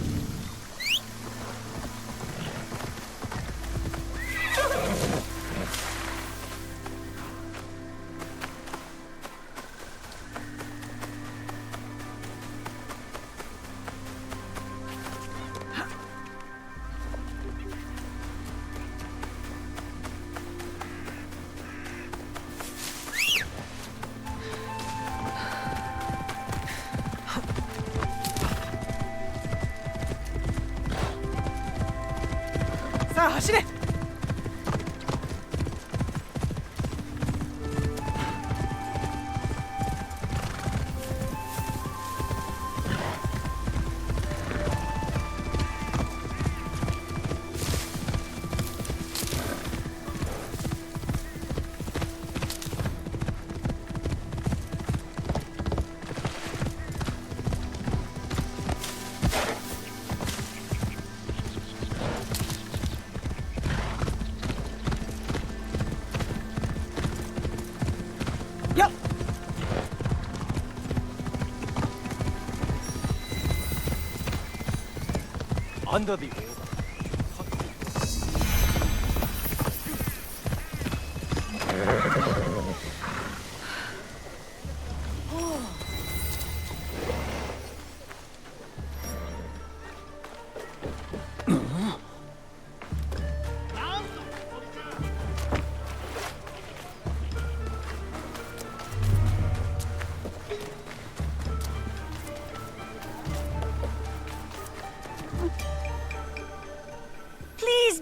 Under the order.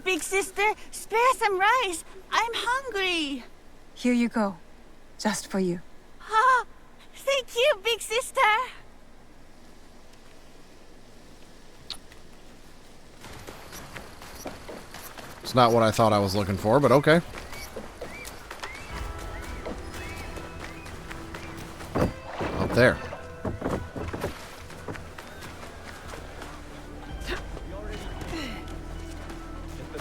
Big sister, spare some rice. I'm hungry. Here you go. Just for you. Ah, thank you, big sister. It's not what I thought I was looking for, but okay. Up there.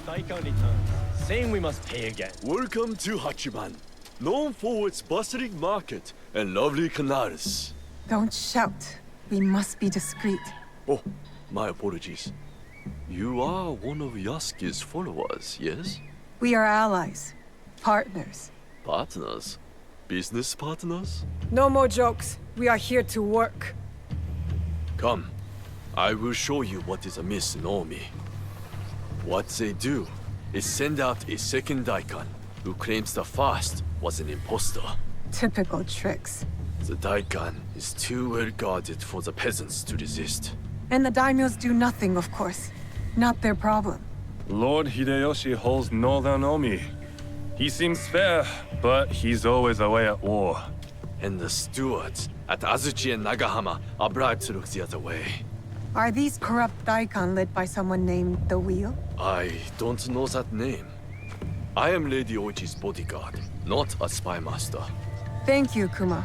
Daiko returns, saying we must pay again. Welcome to Hachiman. known for its bustling market and lovely canals. Don't shout. We must be discreet. Oh, my apologies. You are one of Yasuke's followers, yes? We are allies. Partners. Partners? Business partners? No more jokes. We are here to work. Come, I will show you what is amiss in Omi. What they do is send out a second daikon who claims the first was an impostor. Typical tricks. The daikon is too well guarded for the peasants to resist. And the daimyos do nothing, of course. Not their problem. Lord Hideyoshi holds northern Omi. He seems fair, but he's always away at war. And the stewards at Azuchi and Nagahama are bribed to look the other way. Are these corrupt daikon led by someone named The Wheel? I don't know that name. I am Lady Oichi's bodyguard, not a spy master. Thank you, Kuma.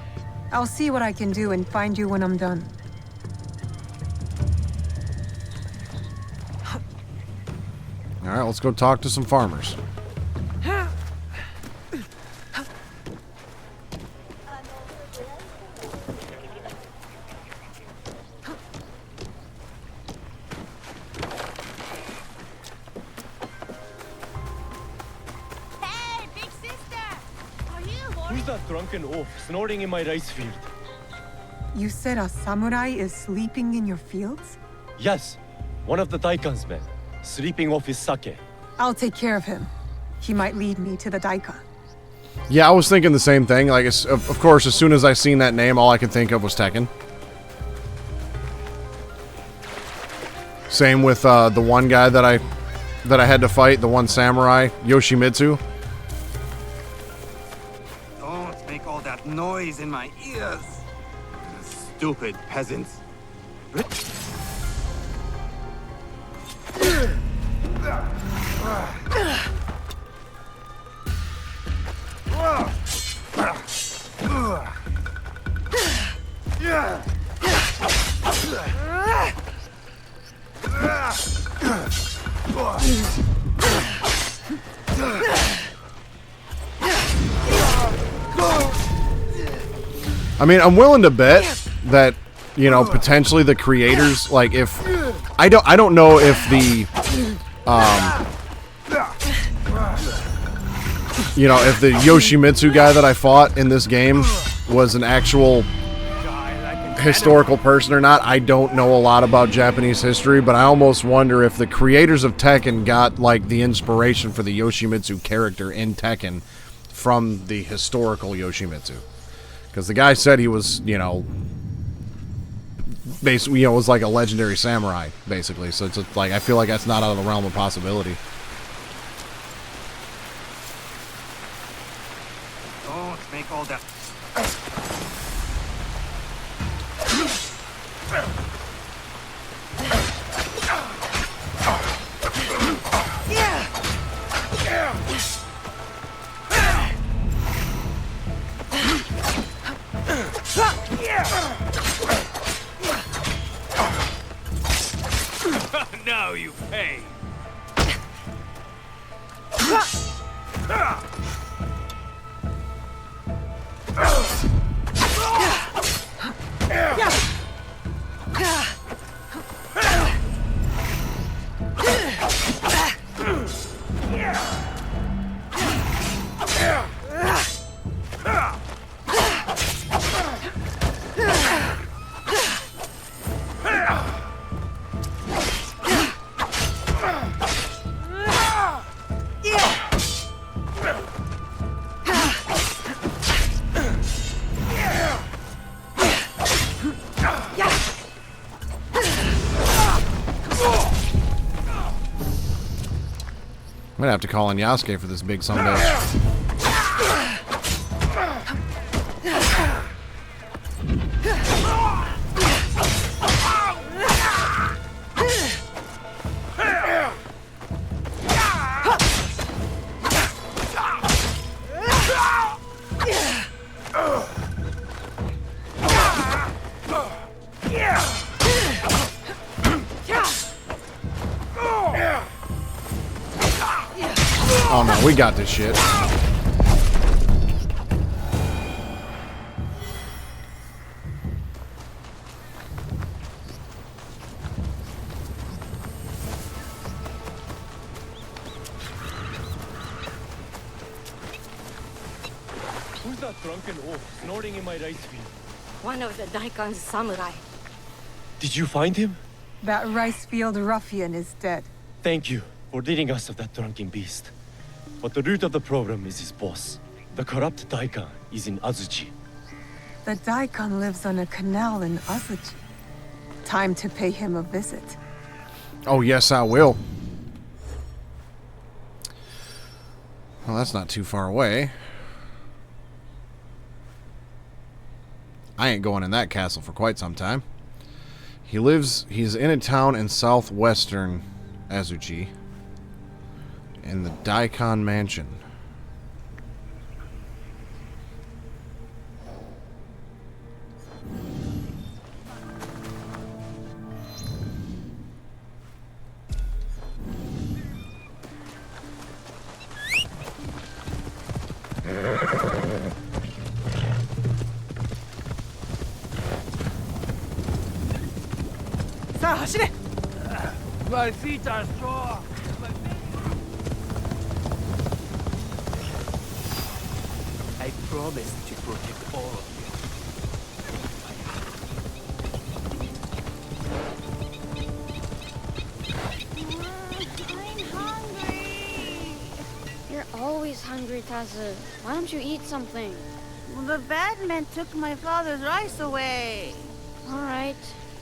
I'll see what I can do and find you when I'm done. Alright, let's go talk to some farmers. Hey, big sister! Are you Who's that drunken oaf snoring in my rice field? You said a samurai is sleeping in your fields? Yes, one of the daikon's men, sleeping off his sake. I'll take care of him. He might lead me to the daikon. Yeah, I was thinking the same thing. Like, of course, as soon as I seen that name, all I could think of was Tekken. Same with the one guy that I had to fight, the one samurai, Yoshimitsu. Don't make all that noise in my ears. Stupid peasants. I mean, I'm willing to bet that, you know, potentially the creators, like, if I don't know if the you know, if the Yoshimitsu guy that I fought in this game was an actual historical person or not. I don't know a lot about Japanese history, but I almost wonder if the creators of Tekken got, like, the inspiration for the Yoshimitsu character in Tekken from the historical Yoshimitsu. Because the guy said he was, you know, basically, you know, was like a legendary samurai, basically. So it's like, I feel like that's not out of the realm of possibility. Don't make all that. Now you pay. I'm gonna have to call on Yasuke for this big sumbitch. Oh no, we got this shit. Who's that drunken oaf snorting in my rice field? One of the Daikon's samurai. Did you find him? That rice field ruffian is dead. Thank you for ridding us of that drunken beast. But the root of the problem is his boss. The corrupt Daikon is in Azuchi. The Daikon lives on a canal in Azuchi. Time to pay him a visit. Oh, yes, I will. Well, that's not too far away. I ain't going in that castle for quite some time. He's in a town in southwestern Azuchi. In the Daikon Mansion. My feet are sore. I promise to protect all of I'm hungry. You're always hungry, Tazu. Why don't you eat something? Well, the bad men took my father's rice away. All right,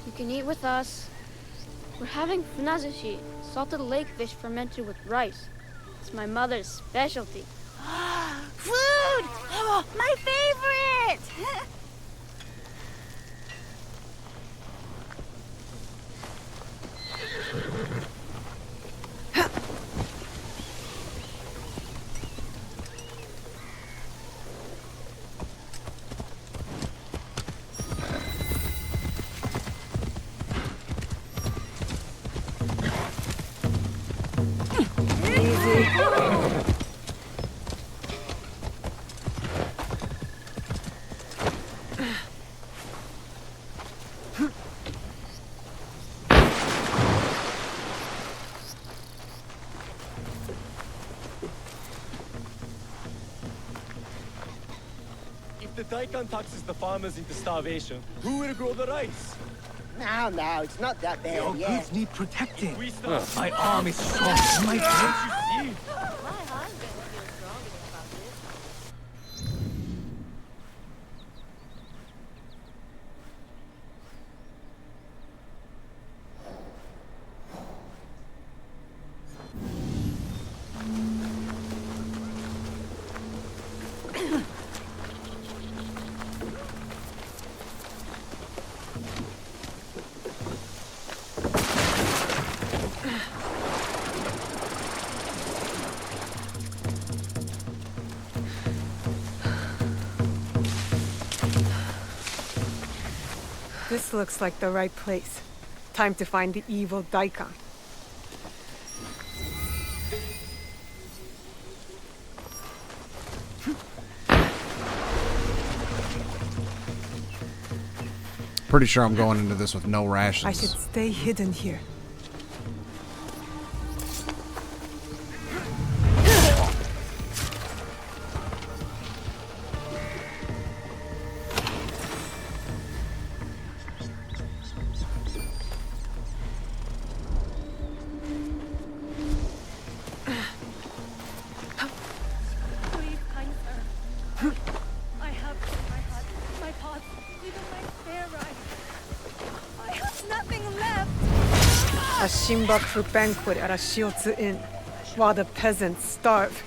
you can eat with us. We're having funazushi, salted lake fish fermented with rice. It's my mother's specialty. Food! Oh, my favorite! If the Daikon taxes the farmers into starvation, who will grow the rice? No, it's not that bad Your yet. goods need protecting. We start. My arm is strong. My Don't you see? This looks like the right place. Time to find the evil Daikon. Pretty sure I'm going into this with no rations. I should stay hidden here. Please, kind sir. I have my hut, my pots, even my spare rice. I have nothing left. A Shinbaku banquet at a Shiotsu inn, while the peasants starve.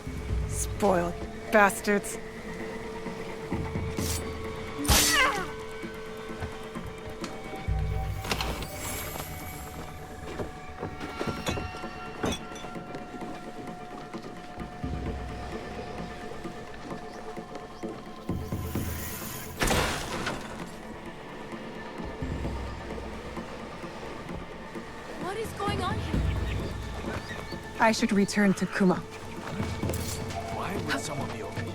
Spoiled bastards. What is going on here? I should return to Kuma. Why would someone be over here?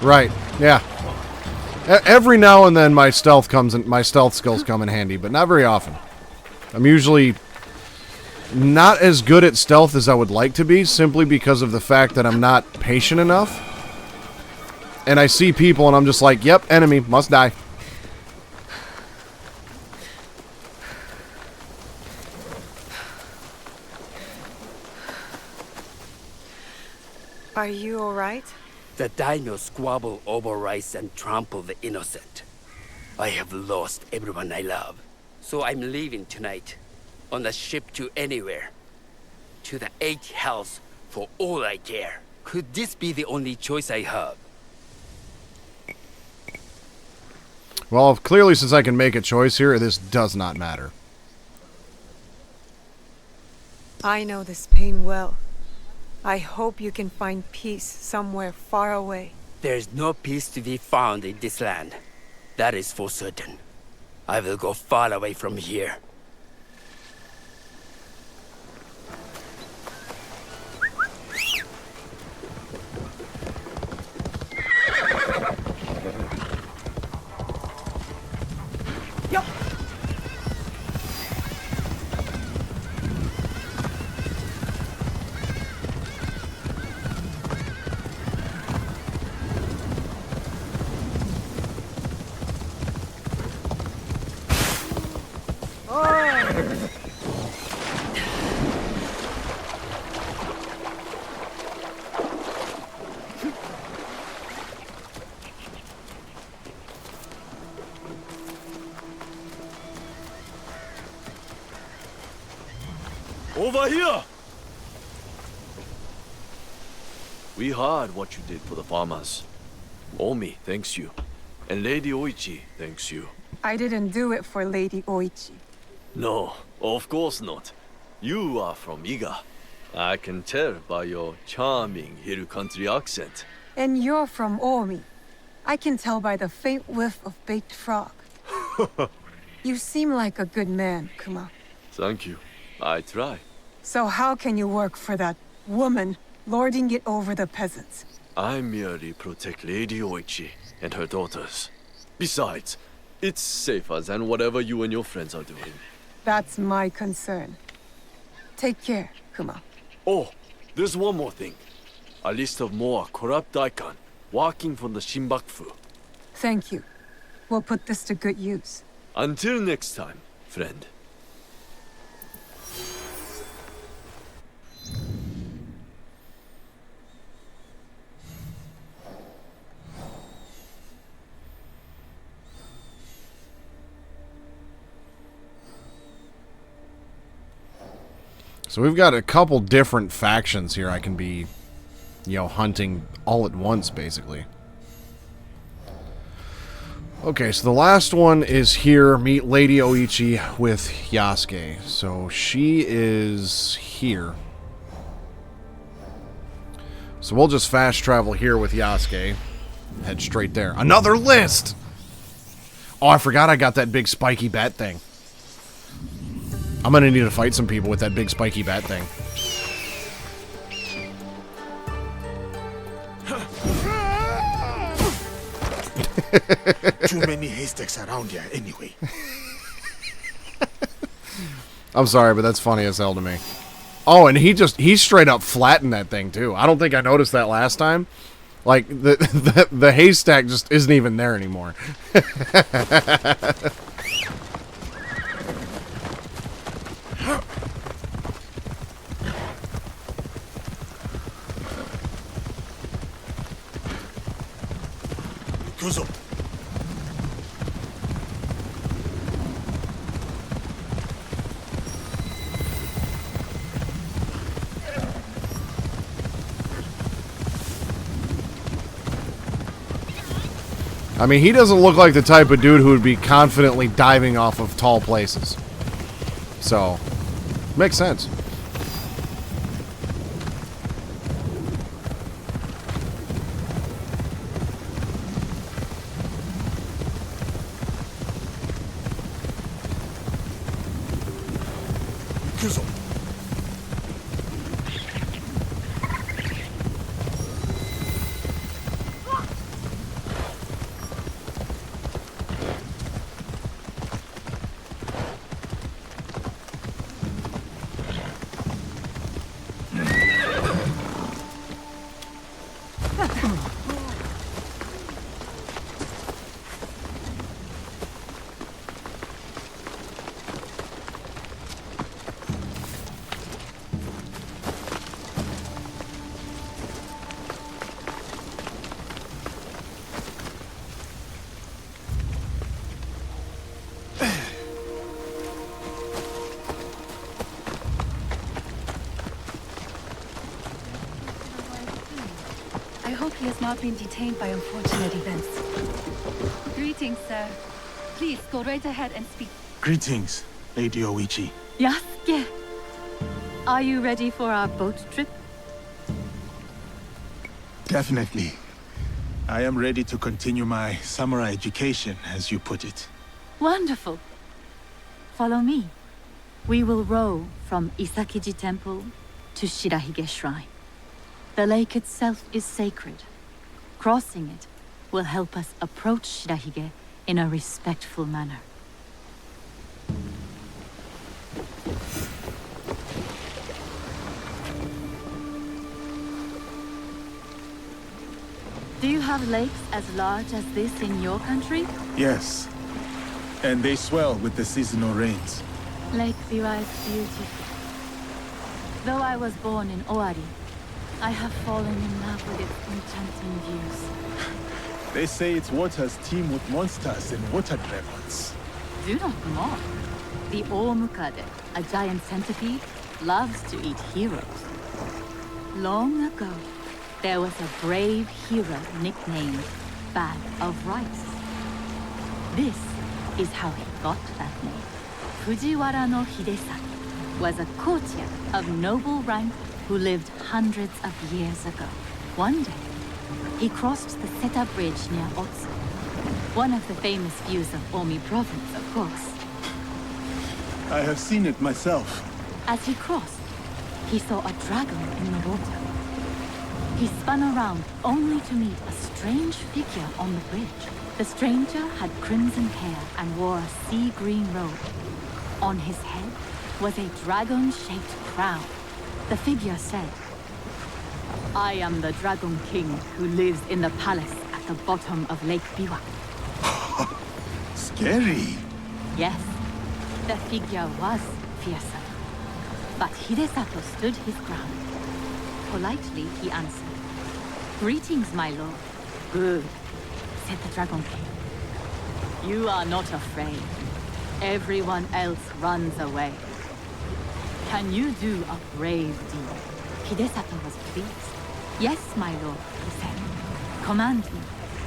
Right. Yeah. Every now and then my stealth skills come in handy, but not very often. I'm usually not as good at stealth as I would like to be, simply because of the fact that I'm not patient enough. And I see people and I'm just like, yep, enemy, must die. Are you alright? The daimyo squabble over rice and trample the innocent. I have lost everyone I love. So I'm leaving tonight. On a ship to anywhere. To the 8 hells for all I care. Could this be the only choice I have? Well, clearly since I can make a choice here, this does not matter. I know this pain well. I hope you can find peace somewhere far away. There's no peace to be found in this land. That is for certain. I will go far away from here. Over here! We heard what you did for the farmers. Omi thanks you. And Lady Oichi thanks you. I didn't do it for Lady Oichi. No, of course not. You are from Iga. I can tell by your charming hill country accent. And you're from Omi. I can tell by the faint whiff of baked frog. You seem like a good man, Kuma. Thank you. I try. So how can you work for that woman, lording it over the peasants? I merely protect Lady Oichi and her daughters. Besides, it's safer than whatever you and your friends are doing. That's my concern. Take care, Kuma. Oh, there's one more thing. A list of more corrupt daikon walking from the Shinbakufu. Thank you. We'll put this to good use. Until next time, friend. So we've got a couple different factions here I can be, hunting all at once, basically. Okay, so the last one is here. Meet Lady Oichi with Yasuke. So she is here. So we'll just fast travel here with Yasuke. Head straight there. Another list! Oh, I forgot I got that big spiky bat thing. I'm gonna need to fight some people with that big spiky bat thing. Too many haystacks around here anyway. I'm sorry, but that's funny as hell to me. Oh, and he straight up flattened that thing too. I don't think I noticed that last time. Like the haystack just isn't even there anymore. Kuzo. I mean, he doesn't look like the type of dude who would be confidently diving off of tall places. So, makes sense. Kuzo. He has not been detained by unfortunate events. Greetings, sir. Please go right ahead and speak. Greetings, Lady Oichi. Yasuke! Are you ready for our boat trip? Definitely. I am ready to continue my samurai education, as you put it. Wonderful. Follow me. We will row from Isakiji Temple to Shirahige Shrine. The lake itself is sacred. Crossing it will help us approach Shirahige in a respectful manner. Do you have lakes as large as this in your country? Yes. And they swell with the seasonal rains. Lake Biwa is beautiful. Though I was born in Owari, I have fallen in love with its enchanting views. They say its waters teem with monsters and water dragons. Do not mock. The Omukade, a giant centipede, loves to eat heroes. Long ago, there was a brave hero nicknamed Bag of Rice. This is how he got that name. Fujiwara no Hidesato was a courtier of noble rank who lived hundreds of years ago. One day, he crossed the Seta Bridge near Otsu, one of the famous views of Omi Province, of course. I have seen it myself. As he crossed, he saw a dragon in the water. He spun around only to meet a strange figure on the bridge. The stranger had crimson hair and wore a sea green robe. On his head was a dragon-shaped crown. The figure said, "I am the Dragon King who lives in the palace at the bottom of Lake Biwa." Scary. Yes, the figure was fearsome. But Hidesato stood his ground. Politely, he answered, "Greetings, my lord." "Good," said the Dragon King. "You are not afraid. Everyone else runs away. Can you do a brave deed?" Hidesato was pleased. "Yes, my lord," he said. "Command me."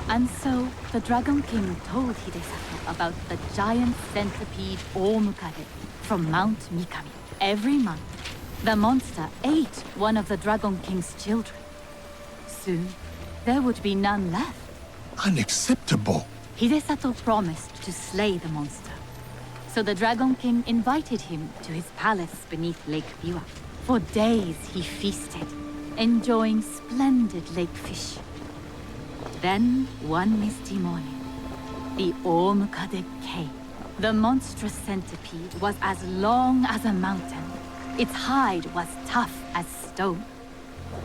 And so, the Dragon King told Hidesato about the giant centipede Omukade from Mount Mikami. Every month, the monster ate one of the Dragon King's children. Soon, there would be none left. Unacceptable. Hidesato promised to slay the monster. So the Dragon King invited him to his palace beneath Lake Biwa. For days he feasted, enjoying splendid lake fish. Then, one misty morning, the Omukade came. The monstrous centipede was as long as a mountain. Its hide was tough as stone.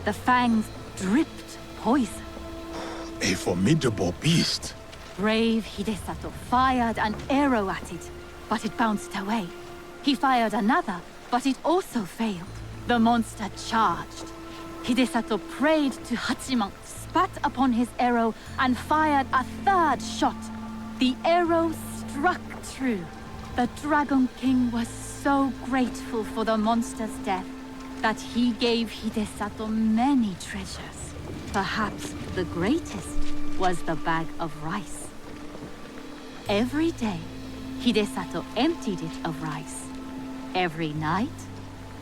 The fangs dripped poison. A formidable beast. Brave Hidesato fired an arrow at it, but it bounced away. He fired another, but it also failed. The monster charged. Hidesato prayed to Hachiman, spat upon his arrow, and fired a third shot. The arrow struck true. The Dragon King was so grateful for the monster's death that he gave Hidesato many treasures. Perhaps the greatest was the bag of rice. Every day, Hidesato emptied it of rice. Every night,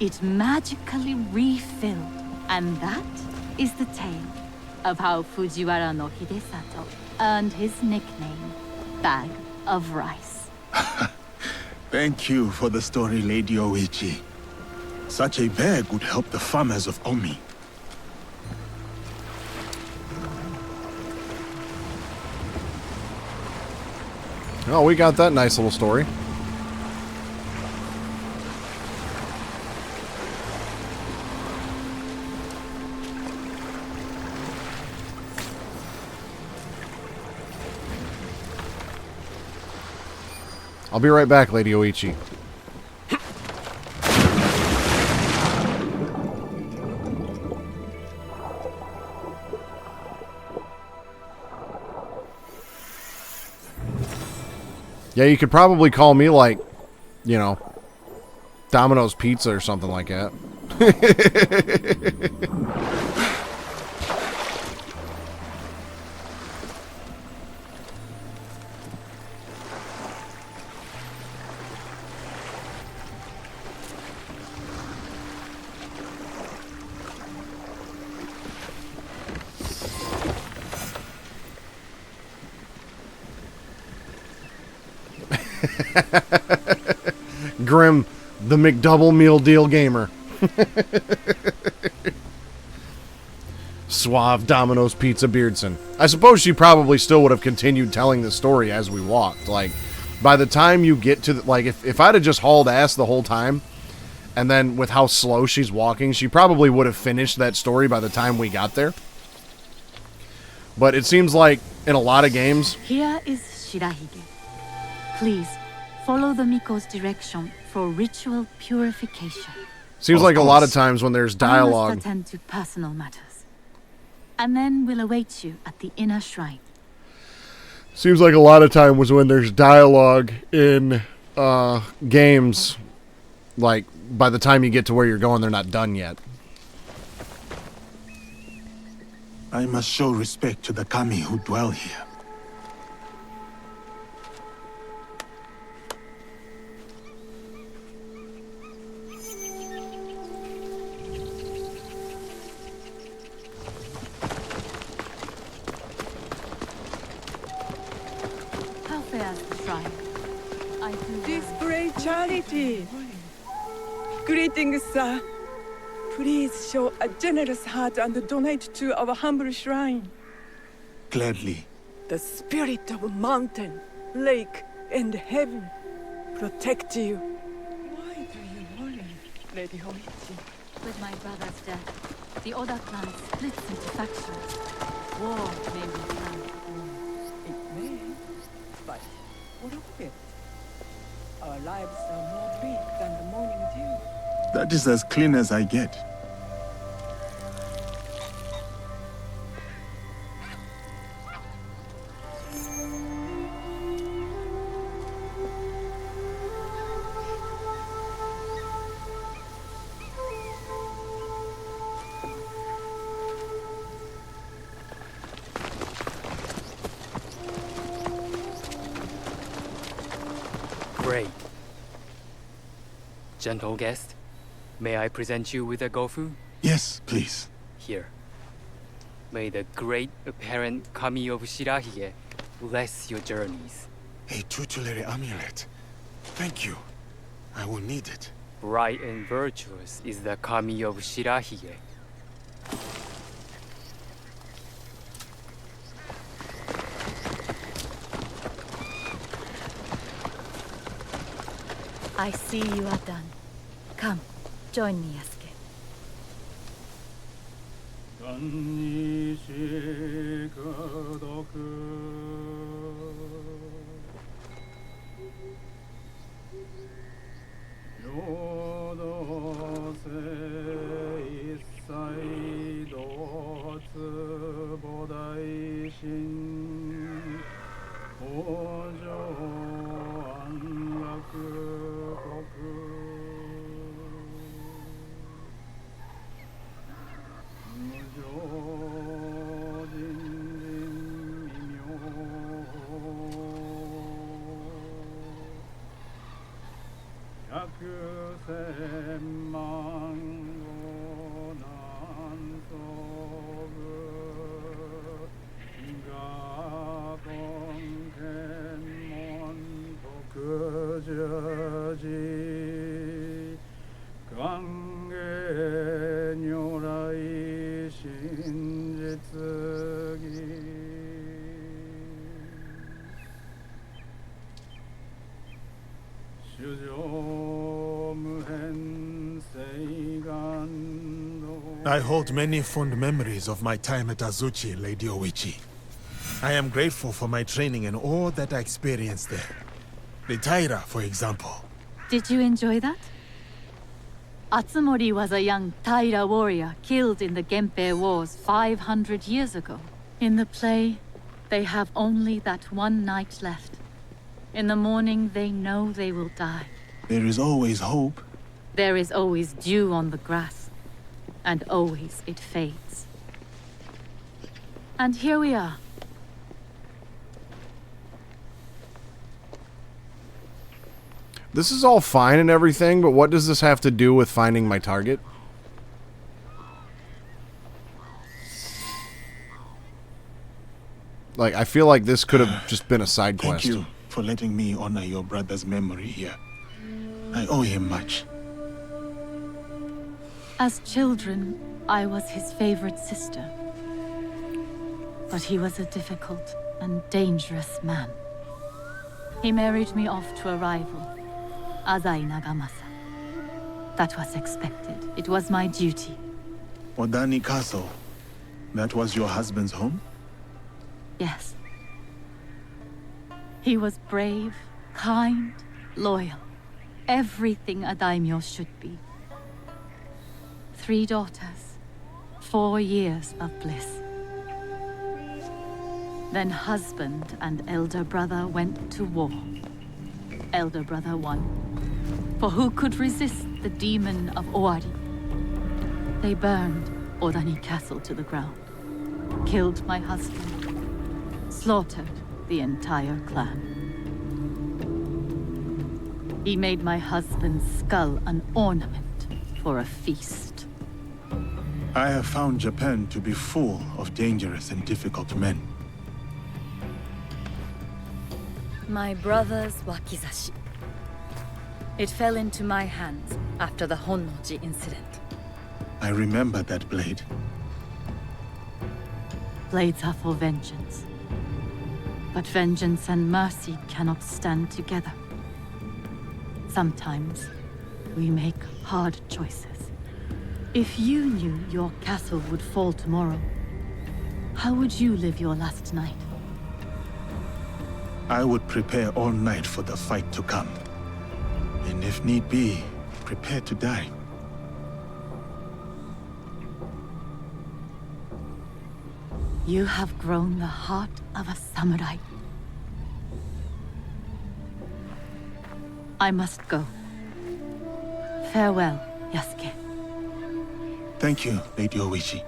it magically refilled. And that is the tale of how Fujiwara no Hidesato earned his nickname, Bag of Rice. Thank you for the story, Lady Oichi. Such a bag would help the farmers of Omi. Oh, we got that nice little story. I'll be right back, Lady Oichi. Yeah, you could probably call me like, you know, Domino's Pizza or something like that. Grim, the McDouble meal deal gamer. Suave Domino's Pizza Beardson. I suppose she probably still would have continued telling the story as we walked. Like, by the time you get to the, like, if I'd have just hauled ass the whole time, and then with how slow she's walking, she probably would have finished that story by the time we got there. But it seems like in a lot of games... Here is Shirahige. Please, follow the Miko's direction for ritual purification. Seems like a lot of times when there's I dialogue... must attend to personal matters. And then we'll await you at the inner shrine. Seems like a lot of times when there's dialogue in games, like, by the time you get to where you're going, they're not done yet. I must show respect to the kami who dwell here. How fares the shrine? I do Display charity. Greetings, sir. Please show a generous heart and donate to our humble shrine. Gladly. The spirit of mountain, lake, and heaven protect you. Why do you worry, Lady Hoichi? With my brother's death, the Oda clan splits into factions. War may be found. It may, but what of it? Our lives are more bleak than the morning dew. That is as clean as I get. Great. Gentle guest, may I present you with a gofu? Yes, please. Here. May the great apparent kami of Shirahige bless your journeys. A tutelary amulet. Thank you. I will need it. Bright and virtuous is the kami of Shirahige. I see you are done. Come, join me, Yasuke. I hold many fond memories of my time at Azuchi, Lady Oichi. I am grateful for my training and all that I experienced there. The Taira, for example. Did you enjoy that? Atsumori was a young Taira warrior killed in the Genpei Wars 500 years ago. In the play, they have only that one night left. In the morning, they know they will die. There is always hope. There is always dew on the grass, and always it fades. And here we are. This is all fine and everything, but what does this have to do with finding my target? Like, I feel like this could have just been a side quest. Thank you for letting me honor your brother's memory here. I owe him much. As children, I was his favorite sister. But he was a difficult and dangerous man. He married me off to a rival, Azai Nagamasa. That was expected. It was my duty. Odani Castle. That was your husband's home? Yes. He was brave, kind, loyal. Everything a daimyo should be. 3 daughters, 4 years of bliss. Then husband and elder brother went to war. Elder brother won. For who could resist the demon of Owari? They burned Odani Castle to the ground. Killed my husband. Slaughtered the entire clan. He made my husband's skull an ornament for a feast. I have found Japan to be full of dangerous and difficult men. My brother's wakizashi. It fell into my hands after the Honnoji incident. I remember that blade. Blades are for vengeance. But vengeance and mercy cannot stand together. Sometimes, we make hard choices. If you knew your castle would fall tomorrow, how would you live your last night? I would prepare all night for the fight to come. And if need be, prepare to die. You have grown the heart of a samurai. I must go. Farewell, Yasuke. Thank you, Lady Oishi.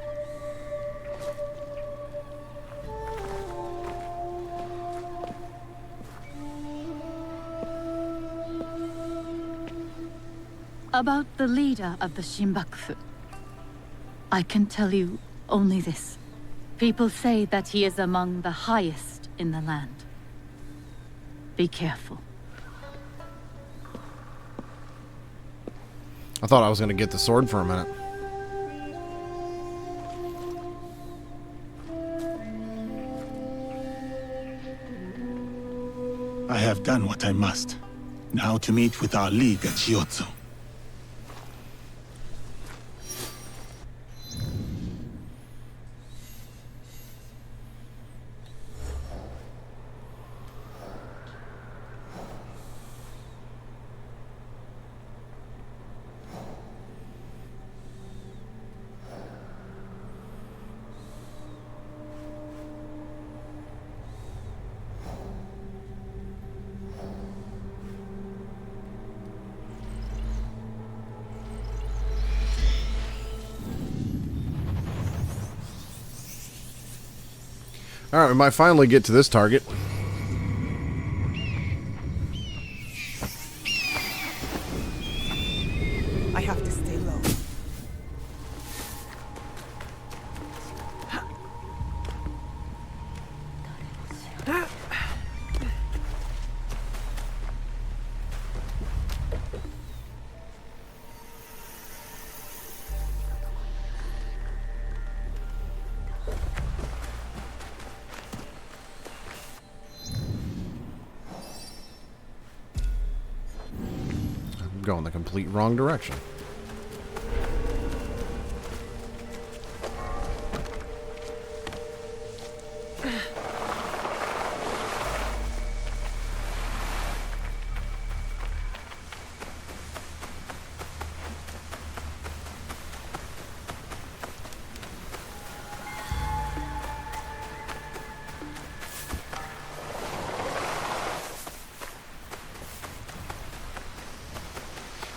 About the leader of the Shinbakufu, I can tell you only this. People say that he is among the highest in the land. Be careful. I thought I was going to get the sword for a minute. I have done what I must. Now to meet with our league at Shiotsu. Alright, we might finally get to this target. I have to stay low. Going the complete wrong direction.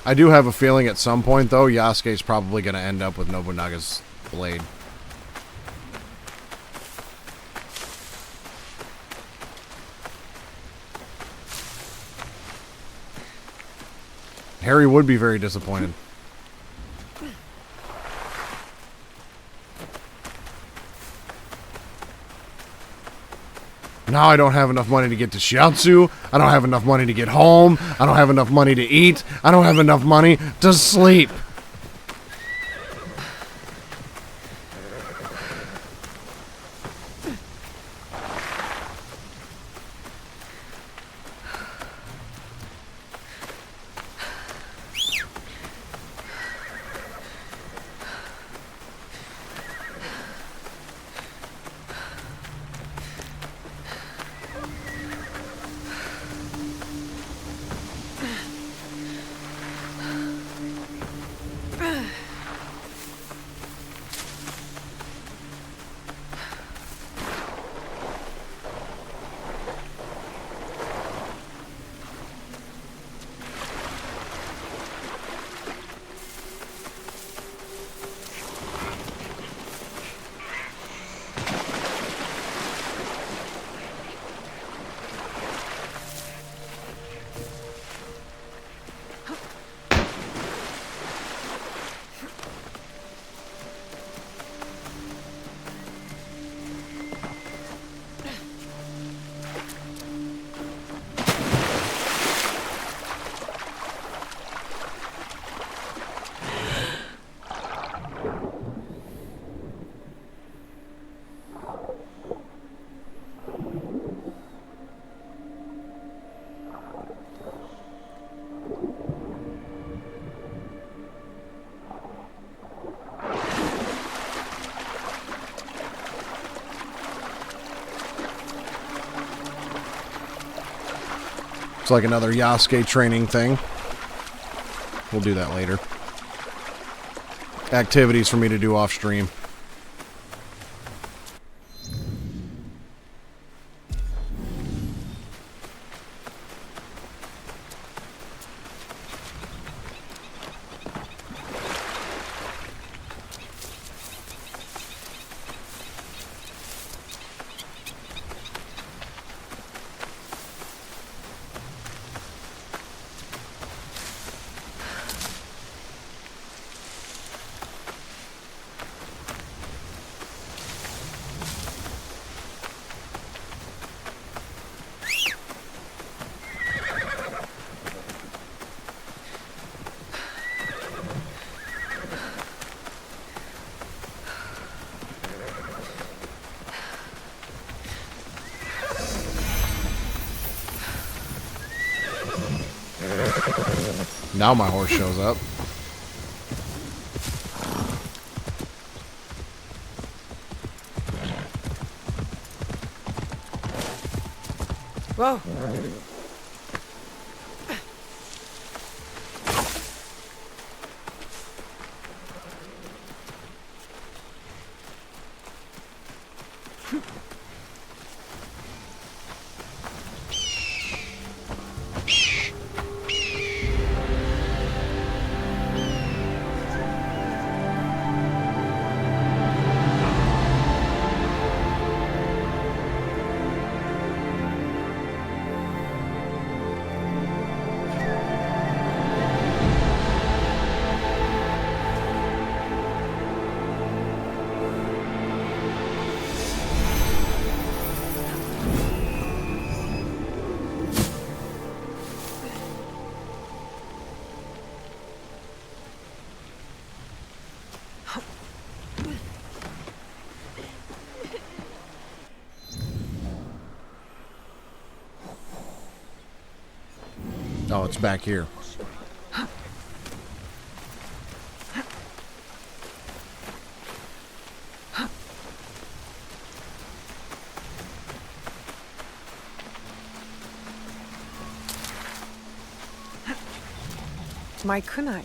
I do have a feeling at some point, though, Yasuke's probably going to end up with Nobunaga's blade. Harry would be very disappointed. Now I don't have enough money to get to Shiatsu. I don't have enough money to get home. I don't have enough money to eat. I don't have enough money to sleep. It's like another Yasuke training thing. We'll do that later. Activities for me to do off stream. Now my horse shows up. Whoa. Oh, it's back here. My kunai.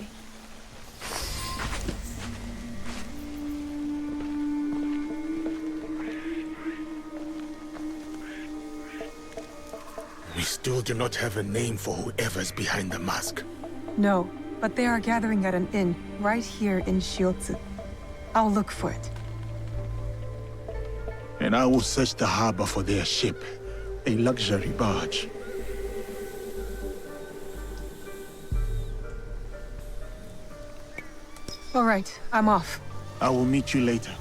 We still do not have a name for whoever's behind the mask. No, but they are gathering at an inn right here in Shiotsu. I'll look for it. And I will search the harbor for their ship, a luxury barge. All right, I'm off. I will meet you later.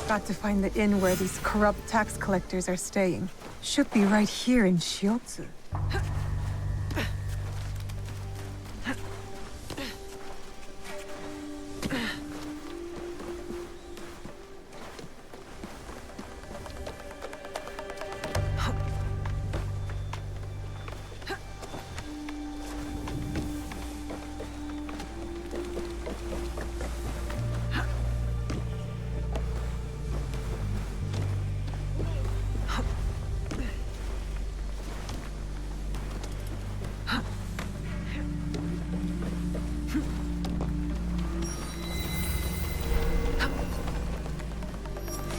Got to find the inn where these corrupt tax collectors are staying. Should be right here in Shiotsu.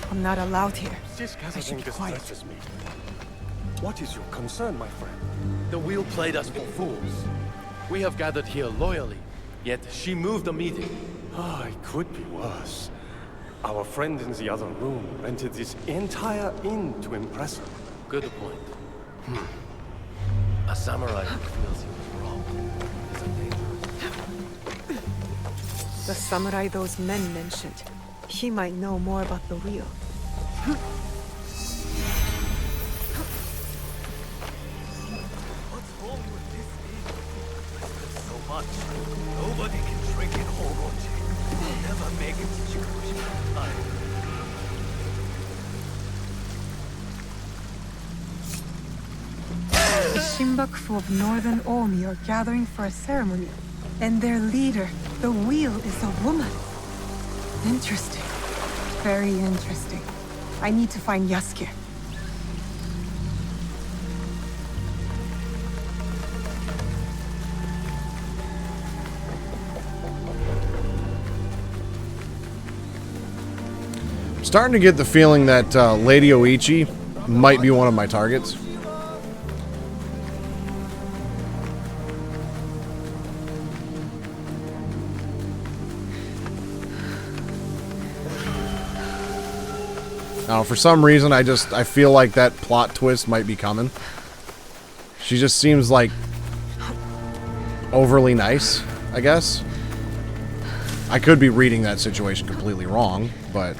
I'm not allowed here. This I should gathering be quiet. distresses me. What is your concern, my friend? The wheel played us for fools. We have gathered here loyally, yet she moved the meeting. Ah, it could be worse. Our friend in the other room rented this entire inn to impress her. Good point. A samurai who feels he was wrong is a dangerous. The samurai those men mentioned. He might know more about the wheel. What's wrong with this inn? I spent so much. Nobody can drink in Hogonji. I'll never make it to Shikushima alive. The Shinbakufu of Northern Omi are gathering for a ceremony. And their leader, the wheel, is a woman. Interesting. Very interesting. I need to find Yasuke. I'm starting to get the feeling that Lady Oichi might be one of my targets. Now, for some reason, I feel like that plot twist might be coming. She just seems like overly nice, I guess. I could be reading that situation completely wrong, but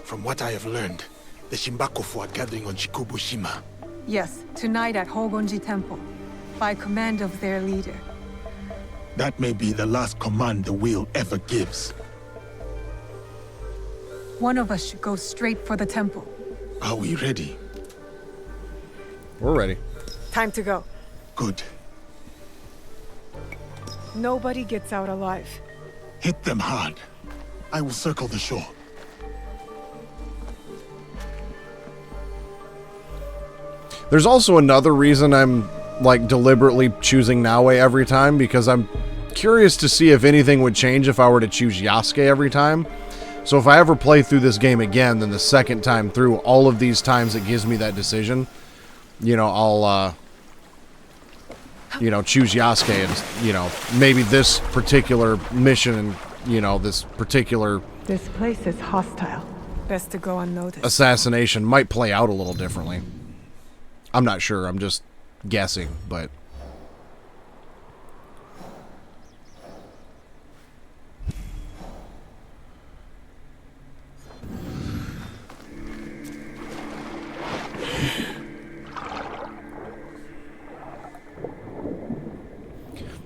From what I have learned, the Shinbakufu are gathering on Shikubushima. Yes, tonight at Hogonji Temple. By command of their leader. That may be the last command the wheel ever gives. One of us should go straight for the temple. Are we ready? we're ready. Time to go. Good. Nobody gets out alive. Hit them hard. I will circle the shore. There's also another reason I'm like deliberately choosing Naue every time, because I'm curious to see if anything would change if I were to choose Yasuke every time. So if I ever play through this game again, then the second time through, all of these times it gives me that decision, you know, I'll you know, choose Yasuke, and you know, maybe this particular mission and you know, this particular This place is hostile. Best to go unnoticed. assassination might play out a little differently. I'm not sure, I'm just guessing, but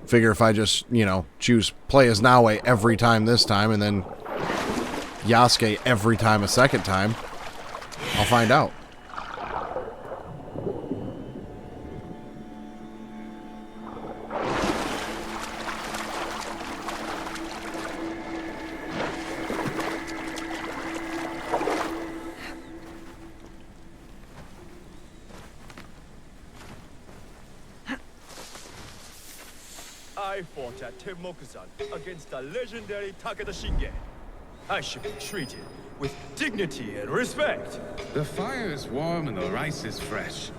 figure if I just, you know, choose play as Naue every time this time and then Yasuke every time a second time, I'll find out. I fought at Temokusan against the legendary Takeda Shinge. I should be treated with dignity and respect. The fire is warm and the rice is fresh.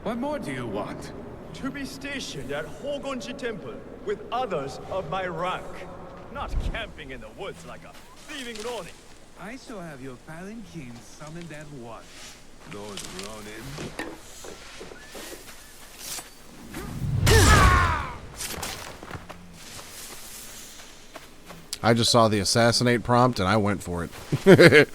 What more do you want? To be stationed at Hogonji Temple with others of my rank. Not camping in the woods like a thieving Ronin. I shall have your palanquin summoned at once. Those Ronin. I just saw the assassinate prompt and I went for it.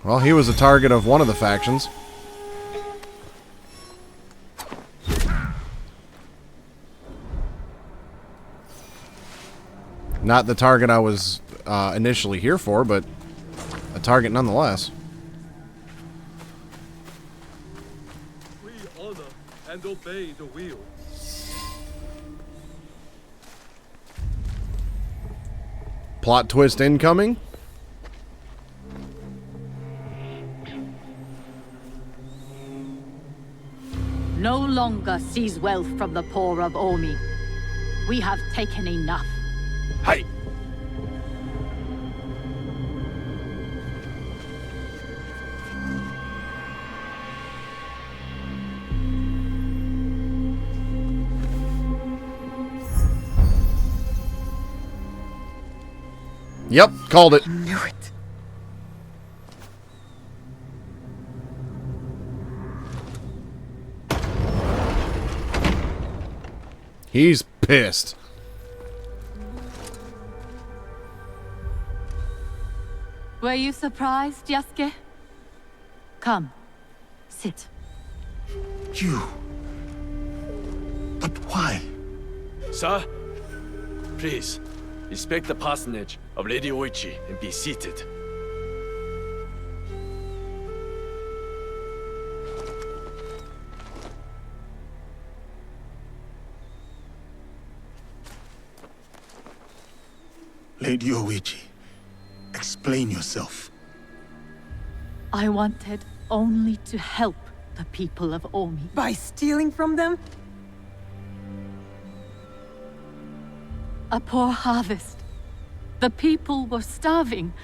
Well, he was a target of one of the factions. Not the target I was initially here for, but a target nonetheless. We honor and obey the will. Plot twist incoming? No longer seize wealth from the poor of Ormi. We have taken enough. Hey! Yep, called it. Knew it. He's pissed. Were you surprised, Yasuke? Come, sit. You. But why? Sir, please, respect the parsonage of Lady Oichi and be seated. Lady Oichi, explain yourself. I wanted only to help the people of Ormi. By stealing from them? A poor harvest. The people were starving.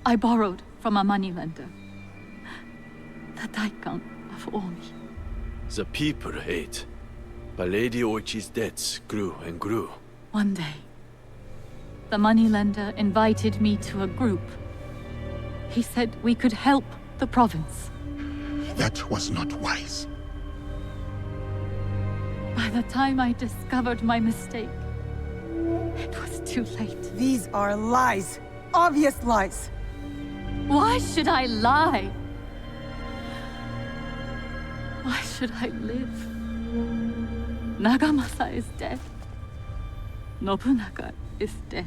I borrowed from a moneylender. The Daikon of Ormi. The people ate, but Lady Oichi's debts grew and grew. One day, the moneylender invited me to a group. He said we could help the province. That was not wise. By the time I discovered my mistake, it was too late. These are lies. Obvious lies. Why should I lie? Why should I live? Nagamasa is dead. Nobunaga is dead.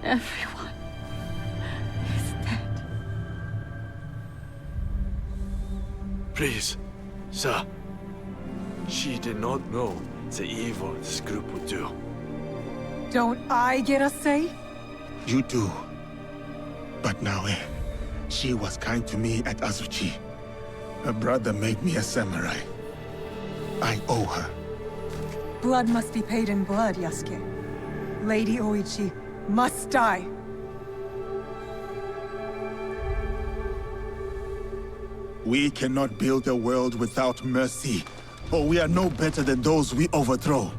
Everyone is dead. Please, sir. She did not know the evil this group would do. Don't I get a say? You do. But Naoe, she was kind to me at Azuchi. Her brother made me a samurai. I owe her. Blood must be paid in blood, Yasuke. Lady Oichi must die. We cannot build a world without mercy, or we are no better than those we overthrow.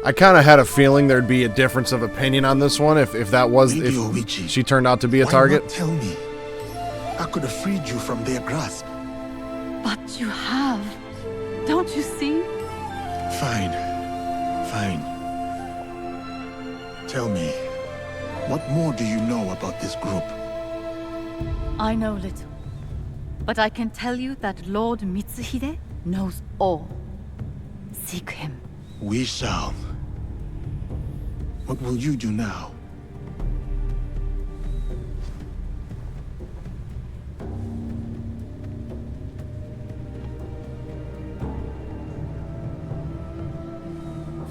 I kind of had a feeling there'd be a difference of opinion on this one if that was if she turned out to be a target. Why not tell me? I could have freed you from their grasp. But you have. Don't you see? Fine. Fine. Tell me, what more do you know about this group? I know little. But I can tell you that Lord Mitsuhide knows all. Seek him. We shall. What will you do now?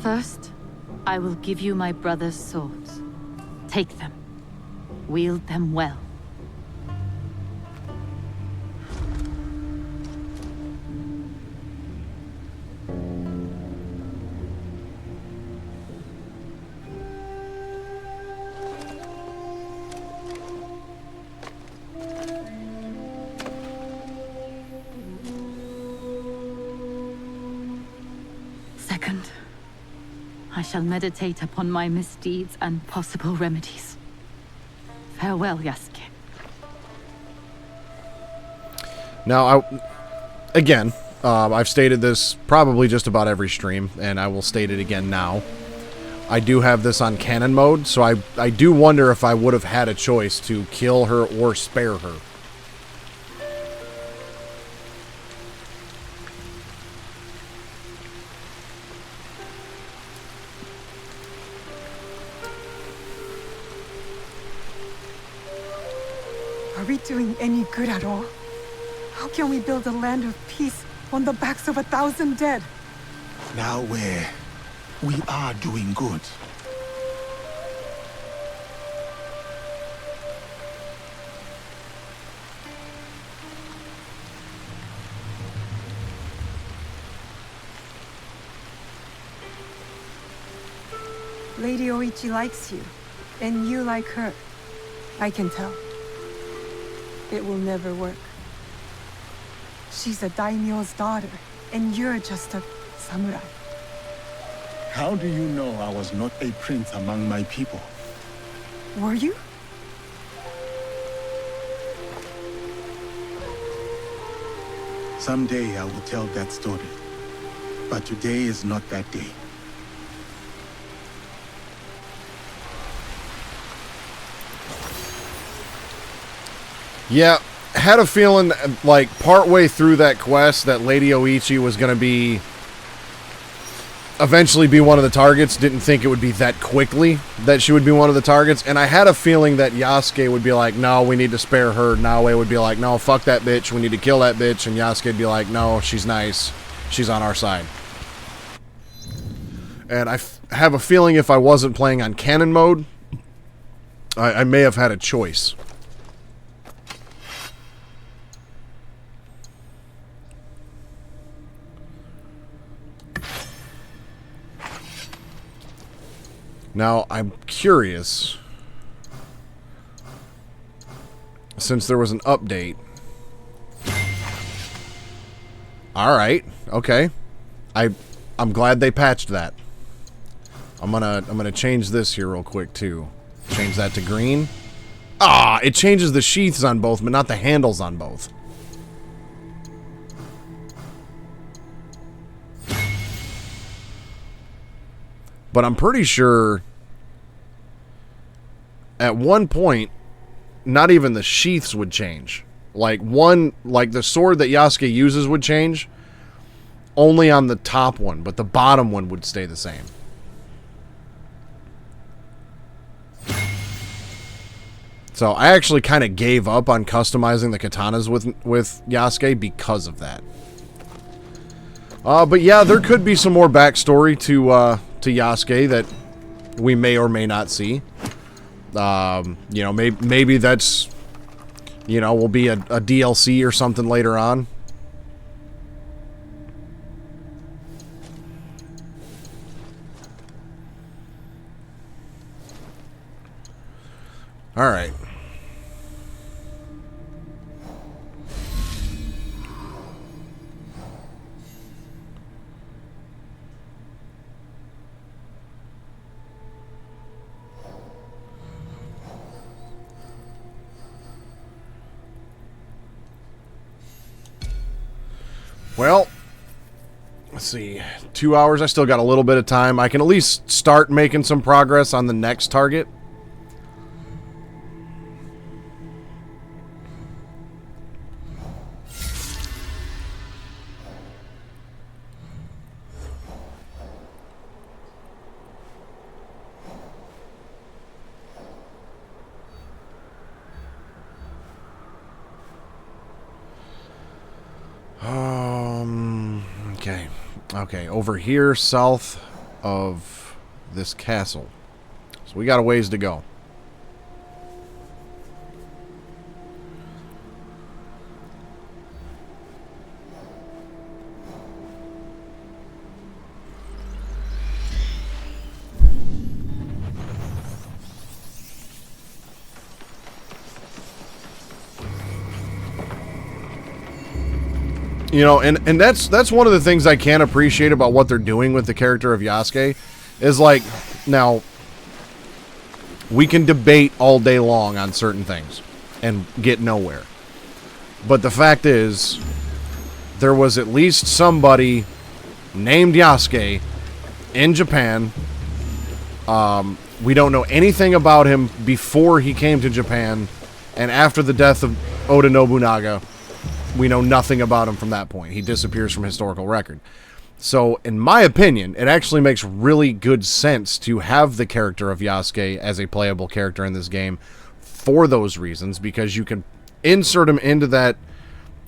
First, I will give you my brother's swords. Take them. Wield them well. Second, I shall meditate upon my misdeeds and possible remedies. Farewell, Yasuke. Now, again, I've stated this probably just about every stream, and I will state it again now. I do have this on canon mode, so I do wonder if I would have had a choice to kill her or spare her. Are we doing any good at all? How can we build a land of peace on the backs of 1,000 dead? Now we are doing good. Lady Oichi likes you, and you like her. I can tell. It will never work. She's a daimyo's daughter, and you're just a samurai. How do you know I was not a prince among my people? Were you? Someday I will tell that story. But today is not that day. Yeah, had a feeling, like, partway through that quest that Lady Oichi was going to eventually be one of the targets. Didn't think it would be that quickly that she would be one of the targets. And I had a feeling that Yasuke would be like, no, we need to spare her. Naoe would be like, no, fuck that bitch. We need to kill that bitch. And Yasuke would be like, no, she's nice. She's on our side. And I have a feeling if I wasn't playing on canon mode, I may have had a choice. Now, I'm curious, since there was an update. Alright, okay. I'm glad they patched that. I'm gonna change this here real quick too. Change that to green. Ah, it changes the sheaths on both, but not the handles on both. But I'm pretty sure at one point, not even the sheaths would change. Like the sword that Yasuke uses would change only on the top one, but the bottom one would stay the same. So I actually kind of gave up on customizing the katanas with Yasuke because of that. But yeah, there could be some more backstory to Yasuke that we may or may not see. You know, maybe that's, you know, will be a DLC or something later on. All right. Well, let's see. 2 hours. I still got a little bit of time. I can at least start making some progress on the next target. Okay, over here south of this castle. So we got a ways to go. You know, and that's one of the things I can appreciate about what they're doing with the character of Yasuke is like, now we can debate all day long on certain things and get nowhere. But the fact is, there was at least somebody named Yasuke in Japan. We don't know anything about him before he came to Japan, and after the death of Oda Nobunaga, we know nothing about him from that point. He disappears from historical record. So, in my opinion, it actually makes really good sense to have the character of Yasuke as a playable character in this game for those reasons, because you can insert him into that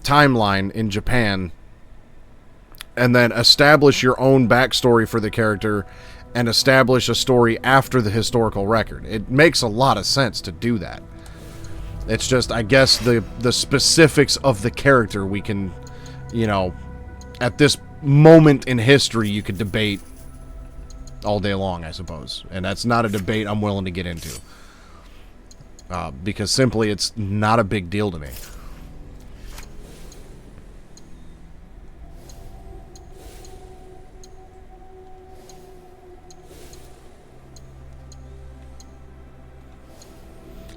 timeline in Japan and then establish your own backstory for the character and establish a story after the historical record. It makes a lot of sense to do that. It's just, I guess, the specifics of the character we can, you know, at this moment in history, you could debate all day long, I suppose. And that's not a debate I'm willing to get into. Because simply, it's not a big deal to me.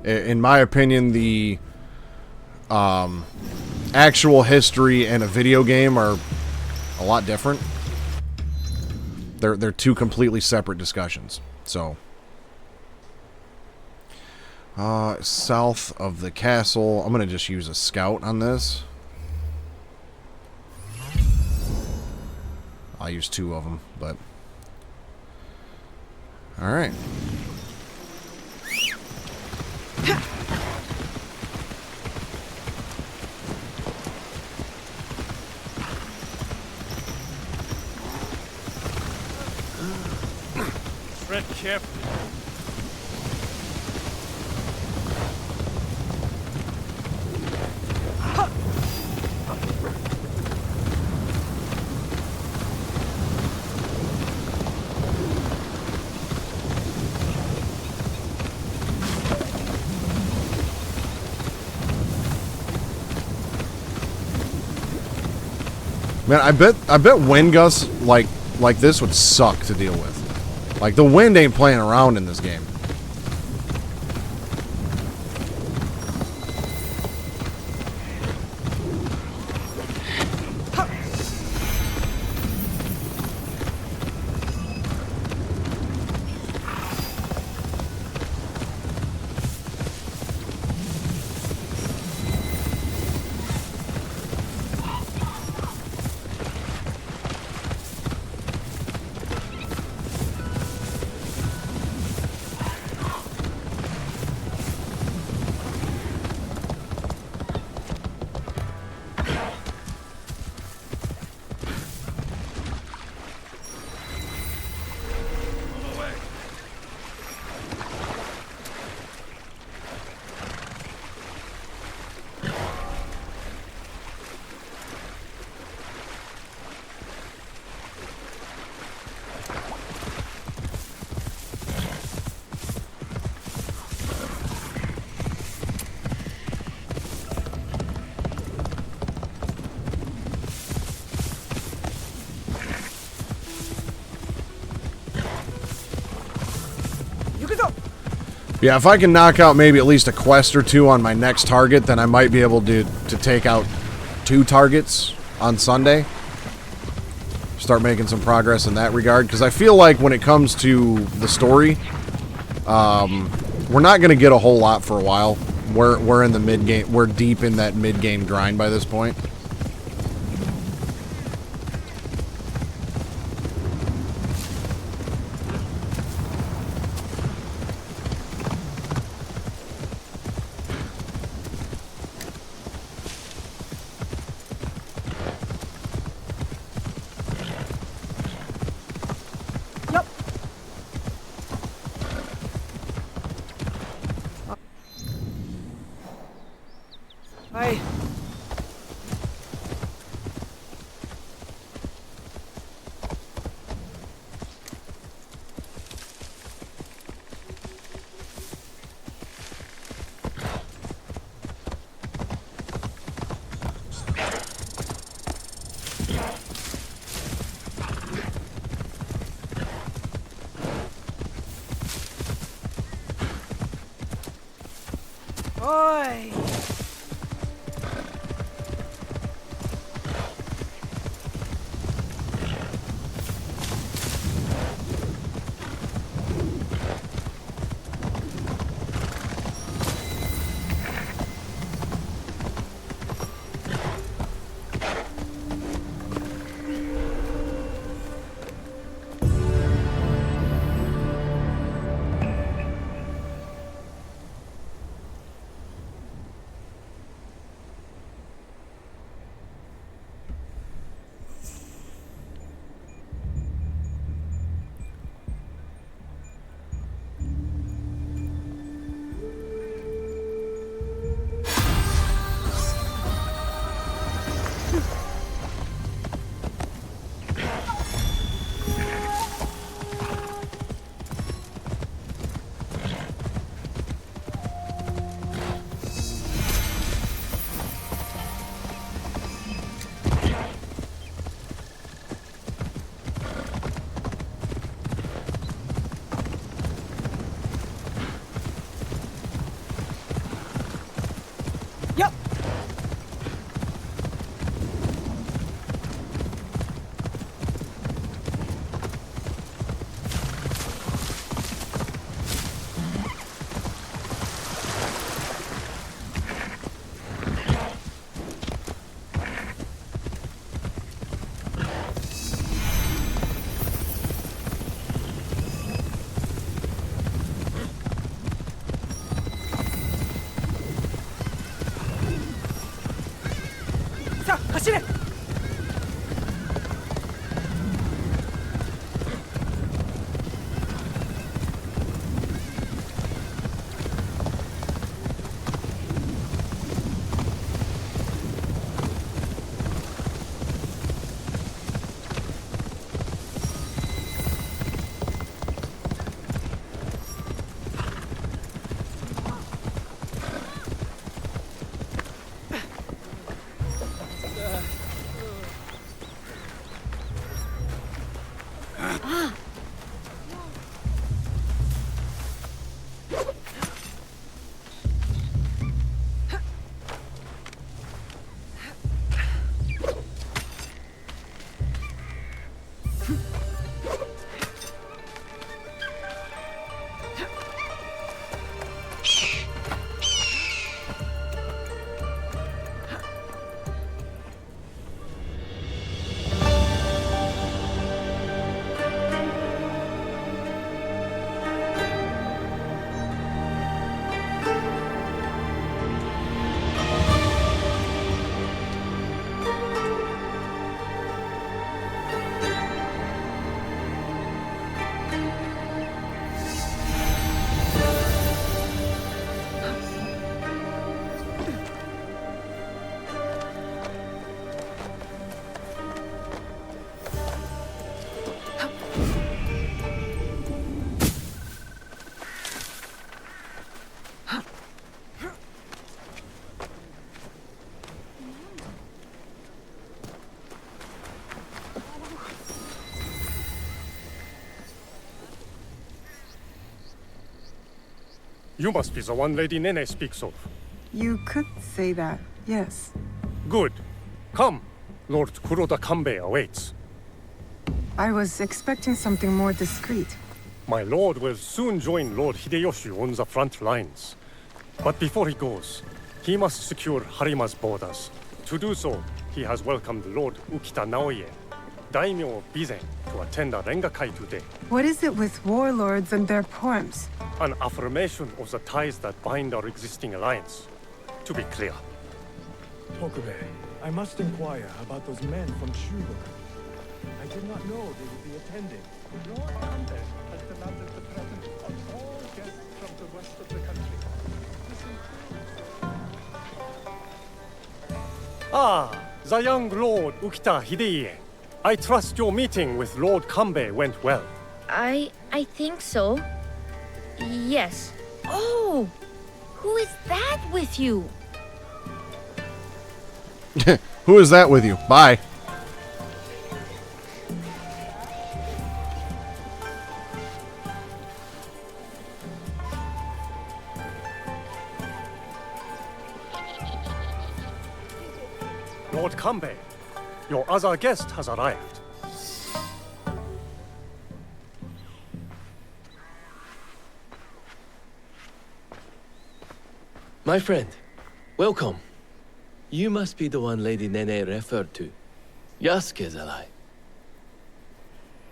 In my opinion, the actual history and a video game are a lot different. They're two completely separate discussions. So, south of the castle, I'm gonna just use a scout on this. I'll use 2 of them, but all right. Tread carefully. Man, I bet wind gusts like this would suck to deal with. Like, the wind ain't playing around in this game. Yeah, if I can knock out maybe at least a quest or two on my next target, then I might be able to take out 2 targets on Sunday. Start making some progress in that regard, because I feel like when it comes to the story, we're not going to get a whole lot for a while. We're in the mid game. We're deep in that mid game grind by this point. Hi. Oi! You must be the one Lady Nene speaks of. You could say that, yes. Good. Come. Lord Kuroda Kanbei awaits. I was expecting something more discreet. My lord will soon join Lord Hideyoshi on the front lines. But before he goes, he must secure Harima's borders. To do so, he has welcomed Lord Ukita Naoye, daimyo of Bizen, to attend a Rengakai today. What is it with warlords and their poems? An affirmation of the ties that bind our existing alliance. To be clear. Tokube, I must inquire about those men from Shugo. I did not know they would be attending. Lord Kanbei has demanded the presence of all guests from the west of the country. Ah, the young Lord Ukita Hideye. I trust your meeting with Lord Kanbei went well. I think so. Yes. Oh! Who is that with you? Who is that with you? Bye. Lord Kanbei, your other guest has arrived. My friend, welcome. You must be the one Lady Nene referred to. Yasuke's ally.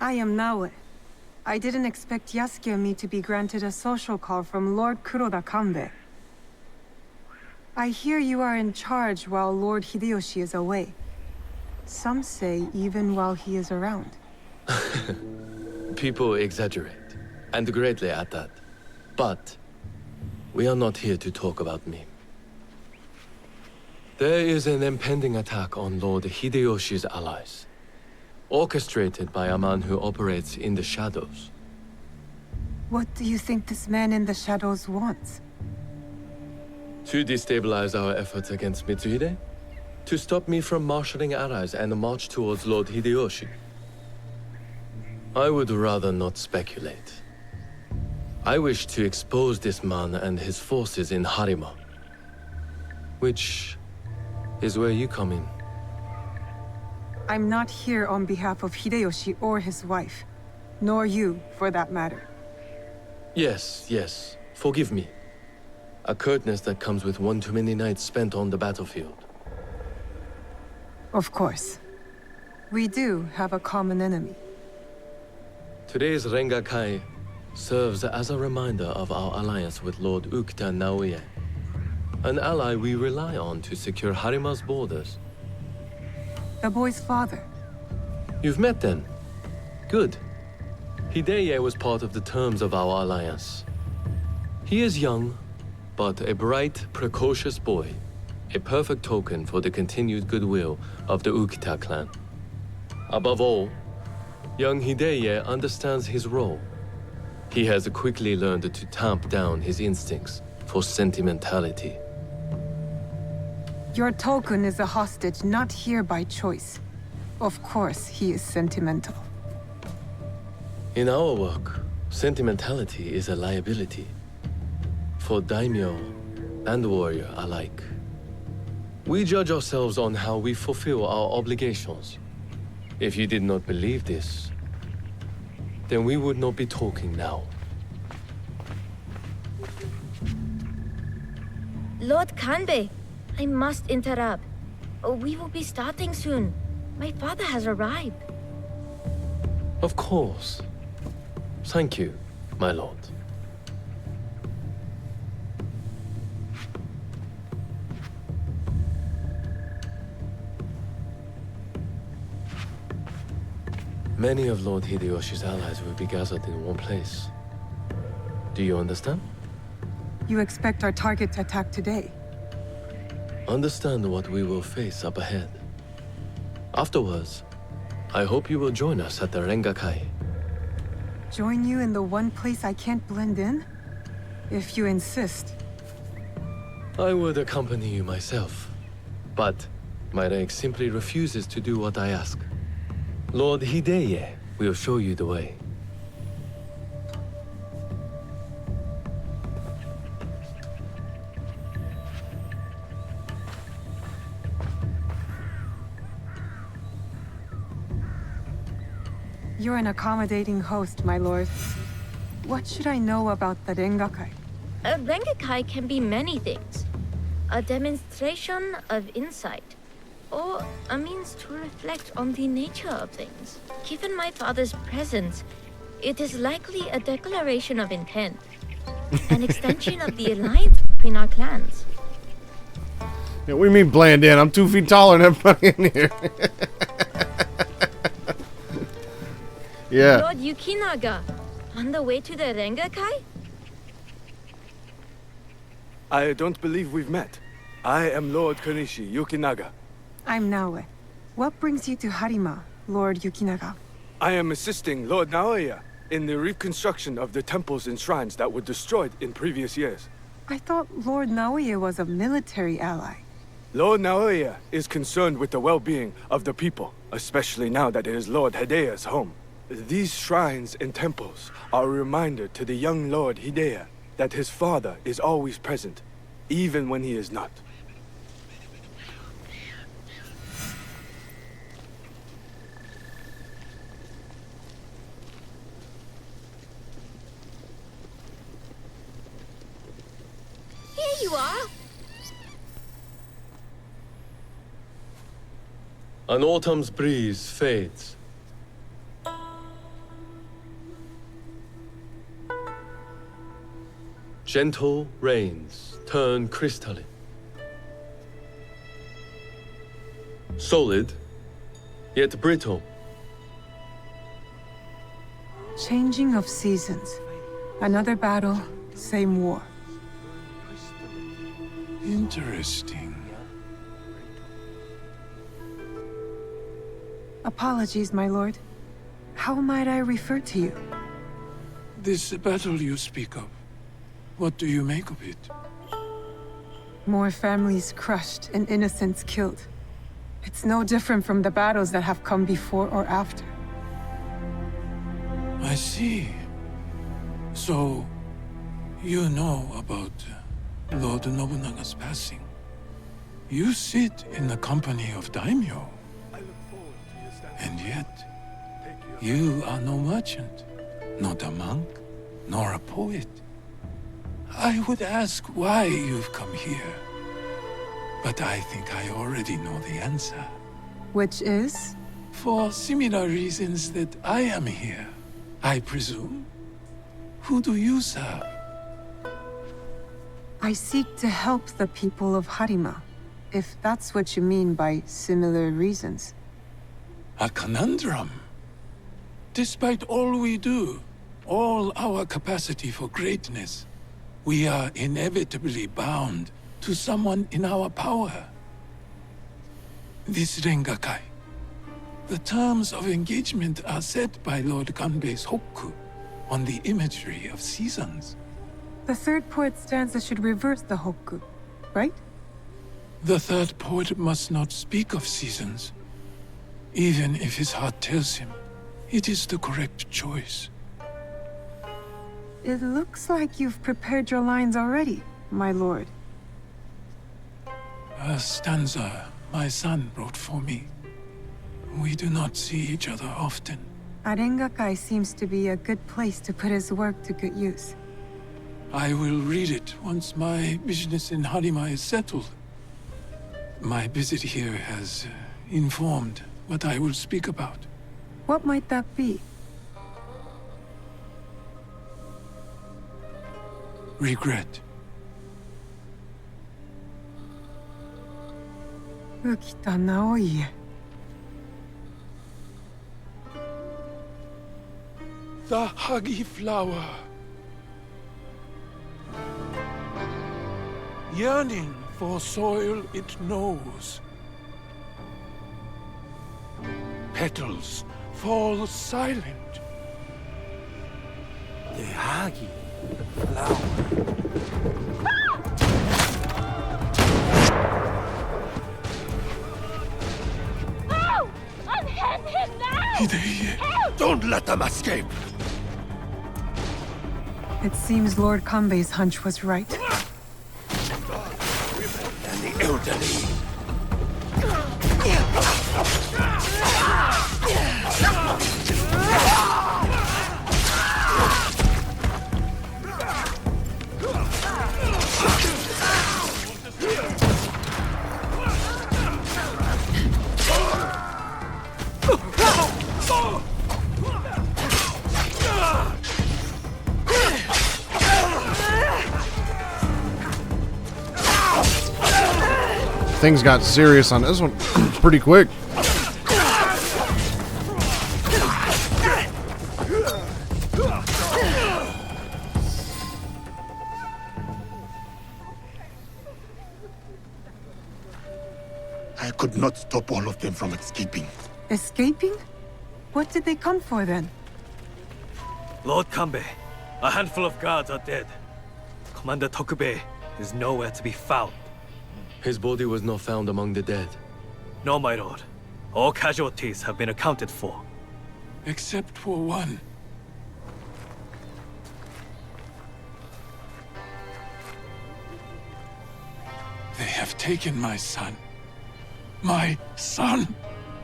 I am Naoe. I didn't expect Yasuke and me to be granted a social call from Lord Kuroda Kanbei. I hear you are in charge while Lord Hideyoshi is away. Some say even while he is around. People exaggerate, and greatly at that. But we are not here to talk about me. There is an impending attack on Lord Hideyoshi's allies, orchestrated by a man who operates in the shadows. What do you think this man in the shadows wants? To destabilize our efforts against Mitsuhide? To stop me from marshalling allies and march towards Lord Hideyoshi? I would rather not speculate. I wish to expose this man and his forces in Harima, which is where you come in. I'm not here on behalf of Hideyoshi or his wife. Nor you, for that matter. Yes. Forgive me. A curtness that comes with one too many nights spent on the battlefield. Of course. We do have a common enemy. Today's Rengakai serves as a reminder of our alliance with Lord Ukita Naoye, an ally we rely on to secure Harima's borders. The boy's father. You've met then? Good. Hideye was part of the terms of our alliance. He is young, but a bright, precocious boy. A perfect token for the continued goodwill of the Ukita clan. Above all, young Hideye understands his role. He has quickly learned to tamp down his instincts for sentimentality. Your token is a hostage not here by choice. Of course, he is sentimental. In our work, sentimentality is a liability. For daimyo and warrior alike. We judge ourselves on how we fulfill our obligations. If you did not believe this, then we would not be talking now. Lord Kanbei, I must interrupt. We will be starting soon. My father has arrived. Of course. Thank you, my lord. Many of Lord Hideyoshi's allies will be gathered in one place. Do you understand? You expect our target to attack today? Understand what we will face up ahead. Afterwards, I hope you will join us at the Rengakai. Join you in the one place I can't blend in? If you insist. I would accompany you myself, but my rank simply refuses to do what I ask. Lord Hideye will show you the way. You're an accommodating host, my lord. What should I know about the Rengakai? A Rengakai can be many things. A demonstration of insight, or a means to reflect on the nature of things. Given my father's presence, it is likely a declaration of intent. An extension of the alliance between our clans. Yeah, what do you mean blend in? I'm 2 feet taller than everybody in here. Yeah. Lord Yukinaga, on the way to the Rengakai? I don't believe we've met. I am Lord Kanishi Yukinaga. I'm Naoe. What brings you to Harima, Lord Yukinaga? I am assisting Lord Naoya in the reconstruction of the temples and shrines that were destroyed in previous years. I thought Lord Naoya was a military ally. Lord Naoya is concerned with the well-being of the people, especially now that it is Lord Hidea's home. These shrines and temples are a reminder to the young Lord Hidea that his father is always present, even when he is not. Here you are! An autumn's breeze fades. Gentle rains turn crystalline. Solid, yet brittle. Changing of seasons. Another battle, same war. Interesting. Apologies, my lord. How might I refer to you? This battle you speak of, what do you make of it? More families crushed and innocents killed. It's no different from the battles that have come before or after. I see. So, you know about Lord Nobunaga's passing. You sit in the company of daimyo. And yet, you are no merchant, not a monk, nor a poet. I would ask why you've come here, but I think I already know the answer. Which is? For similar reasons that I am here, I presume. Who do you serve? I seek to help the people of Harima, if that's what you mean by similar reasons. A conundrum. Despite all we do, all our capacity for greatness, we are inevitably bound to someone in our power. This Rengakai. The terms of engagement are set by Lord Ganbei's Hokku on the imagery of seasons. The third poet stanza should reverse the Hokku, right? The third poet must not speak of seasons, even if his heart tells him it is the correct choice. It looks like you've prepared your lines already, my lord. A stanza my son wrote for me. We do not see each other often. Arengakai seems to be a good place to put his work to good use. I will read it once my business in Harima is settled. My visit here has informed what I will speak about. What might that be? Regret. Ukita Naoie. The Hagi flower. Yearning for soil it knows. Petals fall silent. The Hagi flower. No! Unhand him now! Hideye, don't let them escape! It seems Lord Kanbei's hunch was right. And the elderly. Things got serious on this one pretty quick. I could not stop all of them from escaping. Escaping? What did they come for then? Lord Kanbei, a handful of guards are dead. Commander Tokubei is nowhere to be found. His body was not found among the dead. No, my lord. All casualties have been accounted for. Except for one. They have taken my son. My son!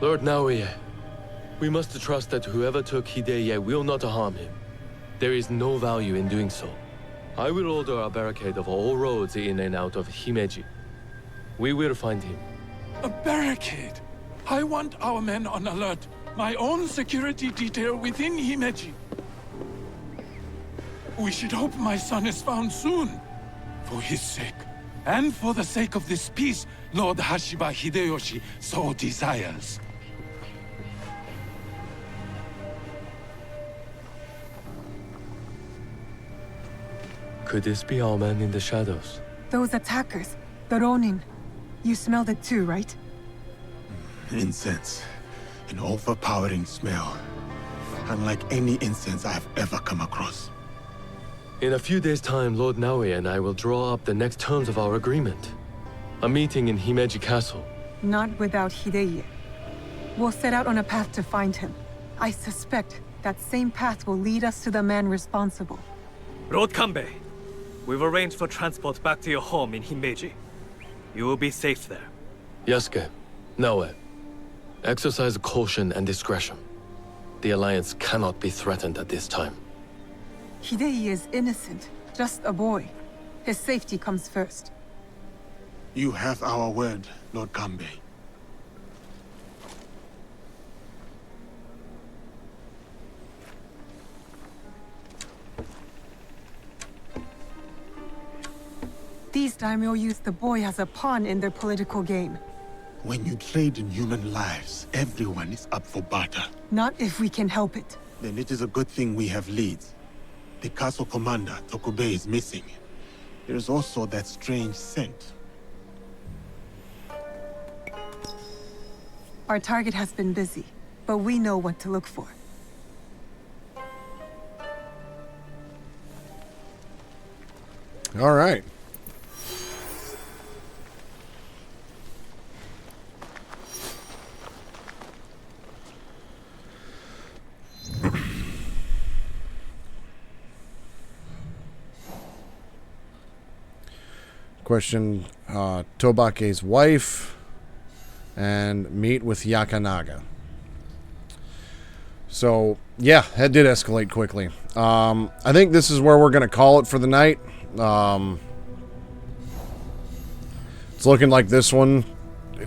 Lord Naoya, we must trust that whoever took Hideye will not harm him. There is no value in doing so. I will order a barricade of all roads in and out of Himeji. We will find him. A barricade? I want our men on alert. My own security detail within Himeji. We should hope my son is found soon. For his sake. And for the sake of this peace Lord Hashiba Hideyoshi so desires. Could this be our man in the shadows? Those attackers, the Ronin. You smelled it too, right? Incense. An overpowering smell. Unlike any incense I have ever come across. In a few days' time, Lord Naoya and I will draw up the next terms of our agreement. A meeting in Himeji Castle. Not without Hideye. We'll set out on a path to find him. I suspect that same path will lead us to the man responsible. Lord Kanbei, we've arranged for transport back to your home in Himeji. You will be safe there. Yasuke, Naoya, exercise caution and discretion. The Alliance cannot be threatened at this time. Hideye is innocent, just a boy. His safety comes first. You have our word, Lord Kanbei. These daimyo use the boy as a pawn in their political game. When you trade in human lives, everyone is up for barter. Not if we can help it. Then it is a good thing we have leads. The castle commander, Tokubei, is missing. There is also that strange scent. Our target has been busy, but we know what to look for. All right. Question Tobake's wife and meet with Yakanaga. So, yeah, that did escalate quickly. I think this is where we're going to call it for the night. It's looking like this one,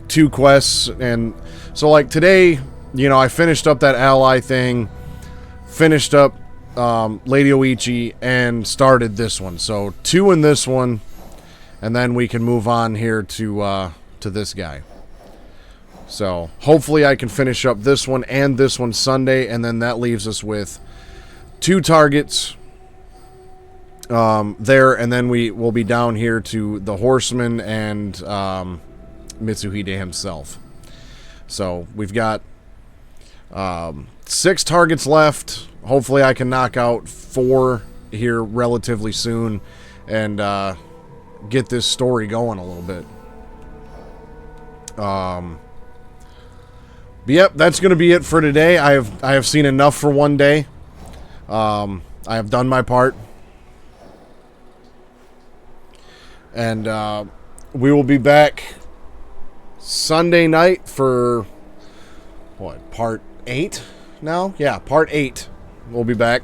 2 quests, and so like today, you know, I finished up that ally thing, finished up Lady Oichi, and started this one. So 2 in this one. And then we can move on here to this guy. So hopefully I can finish up this one and this one Sunday, and then that leaves us with 2 targets there, and then we will be down here to the Horseman and Mitsuhide himself. So we've got 6 targets left. Hopefully I can knock out 4 here relatively soon, and get this story going a little bit. But yep, that's going to be it for today. I have seen enough for one day. I have done my part. And we will be back Sunday night for what, part 8 now? Yeah, part 8. We'll be back.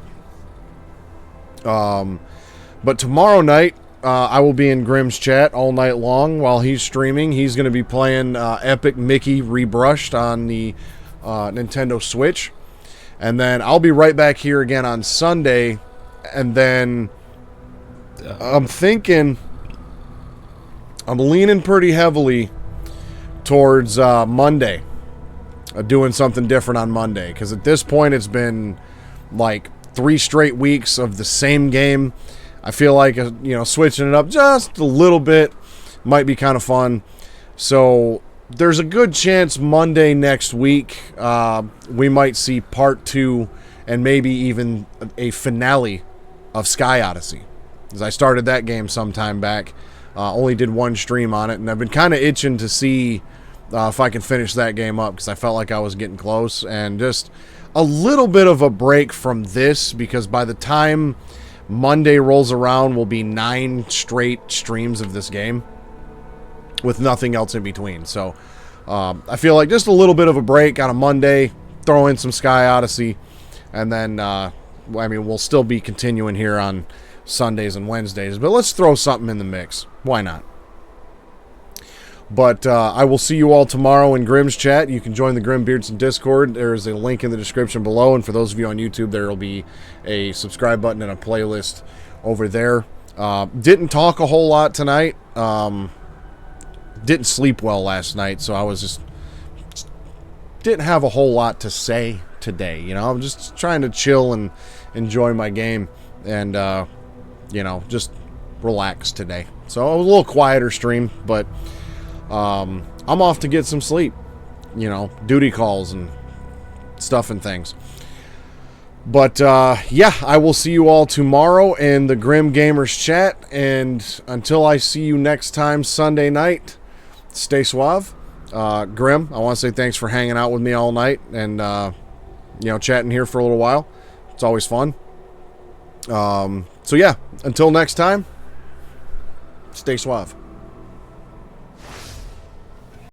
But tomorrow night, I will be in Grimm's chat all night long while he's streaming. He's going to be playing Epic Mickey Rebrushed on the Nintendo Switch. And then I'll be right back here again on Sunday. And then I'm leaning pretty heavily towards Monday. Doing something different on Monday. Because at this point, it's been like 3 straight weeks of the same game. I feel like, switching it up just a little bit might be kind of fun. So there's a good chance Monday next week we might see part 2 and maybe even a finale of Sky Odyssey. Because I started that game some time back. Only did 1 stream on it, and I've been kind of itching to see if I can finish that game up, because I felt like I was getting close. And just a little bit of a break from this, because by the time Monday rolls around will be 9 straight streams of this game with nothing else in between. So I feel like just a little bit of a break on a Monday, throw in some Sky Odyssey, and then we'll still be continuing here on Sundays and Wednesdays, but let's throw something in the mix. Why not? But I will see you all tomorrow in Grimm's chat. You can join the Grim Beardson Discord. There is a link in the description below, and for those of you on YouTube, there will be a subscribe button and a playlist over there. Didn't talk a whole lot tonight. Didn't sleep well last night, so I was just didn't have a whole lot to say today. I'm just trying to chill and enjoy my game, and just relax today. So it was a little quieter stream, but I'm off to get some sleep. Duty calls and stuff and things. But I will see you all tomorrow in the Grim Gamers chat, and until I see you next time Sunday night, stay suave. Grim, I want to say thanks for hanging out with me all night and chatting here for a little while. It's always fun. Until next time, stay suave.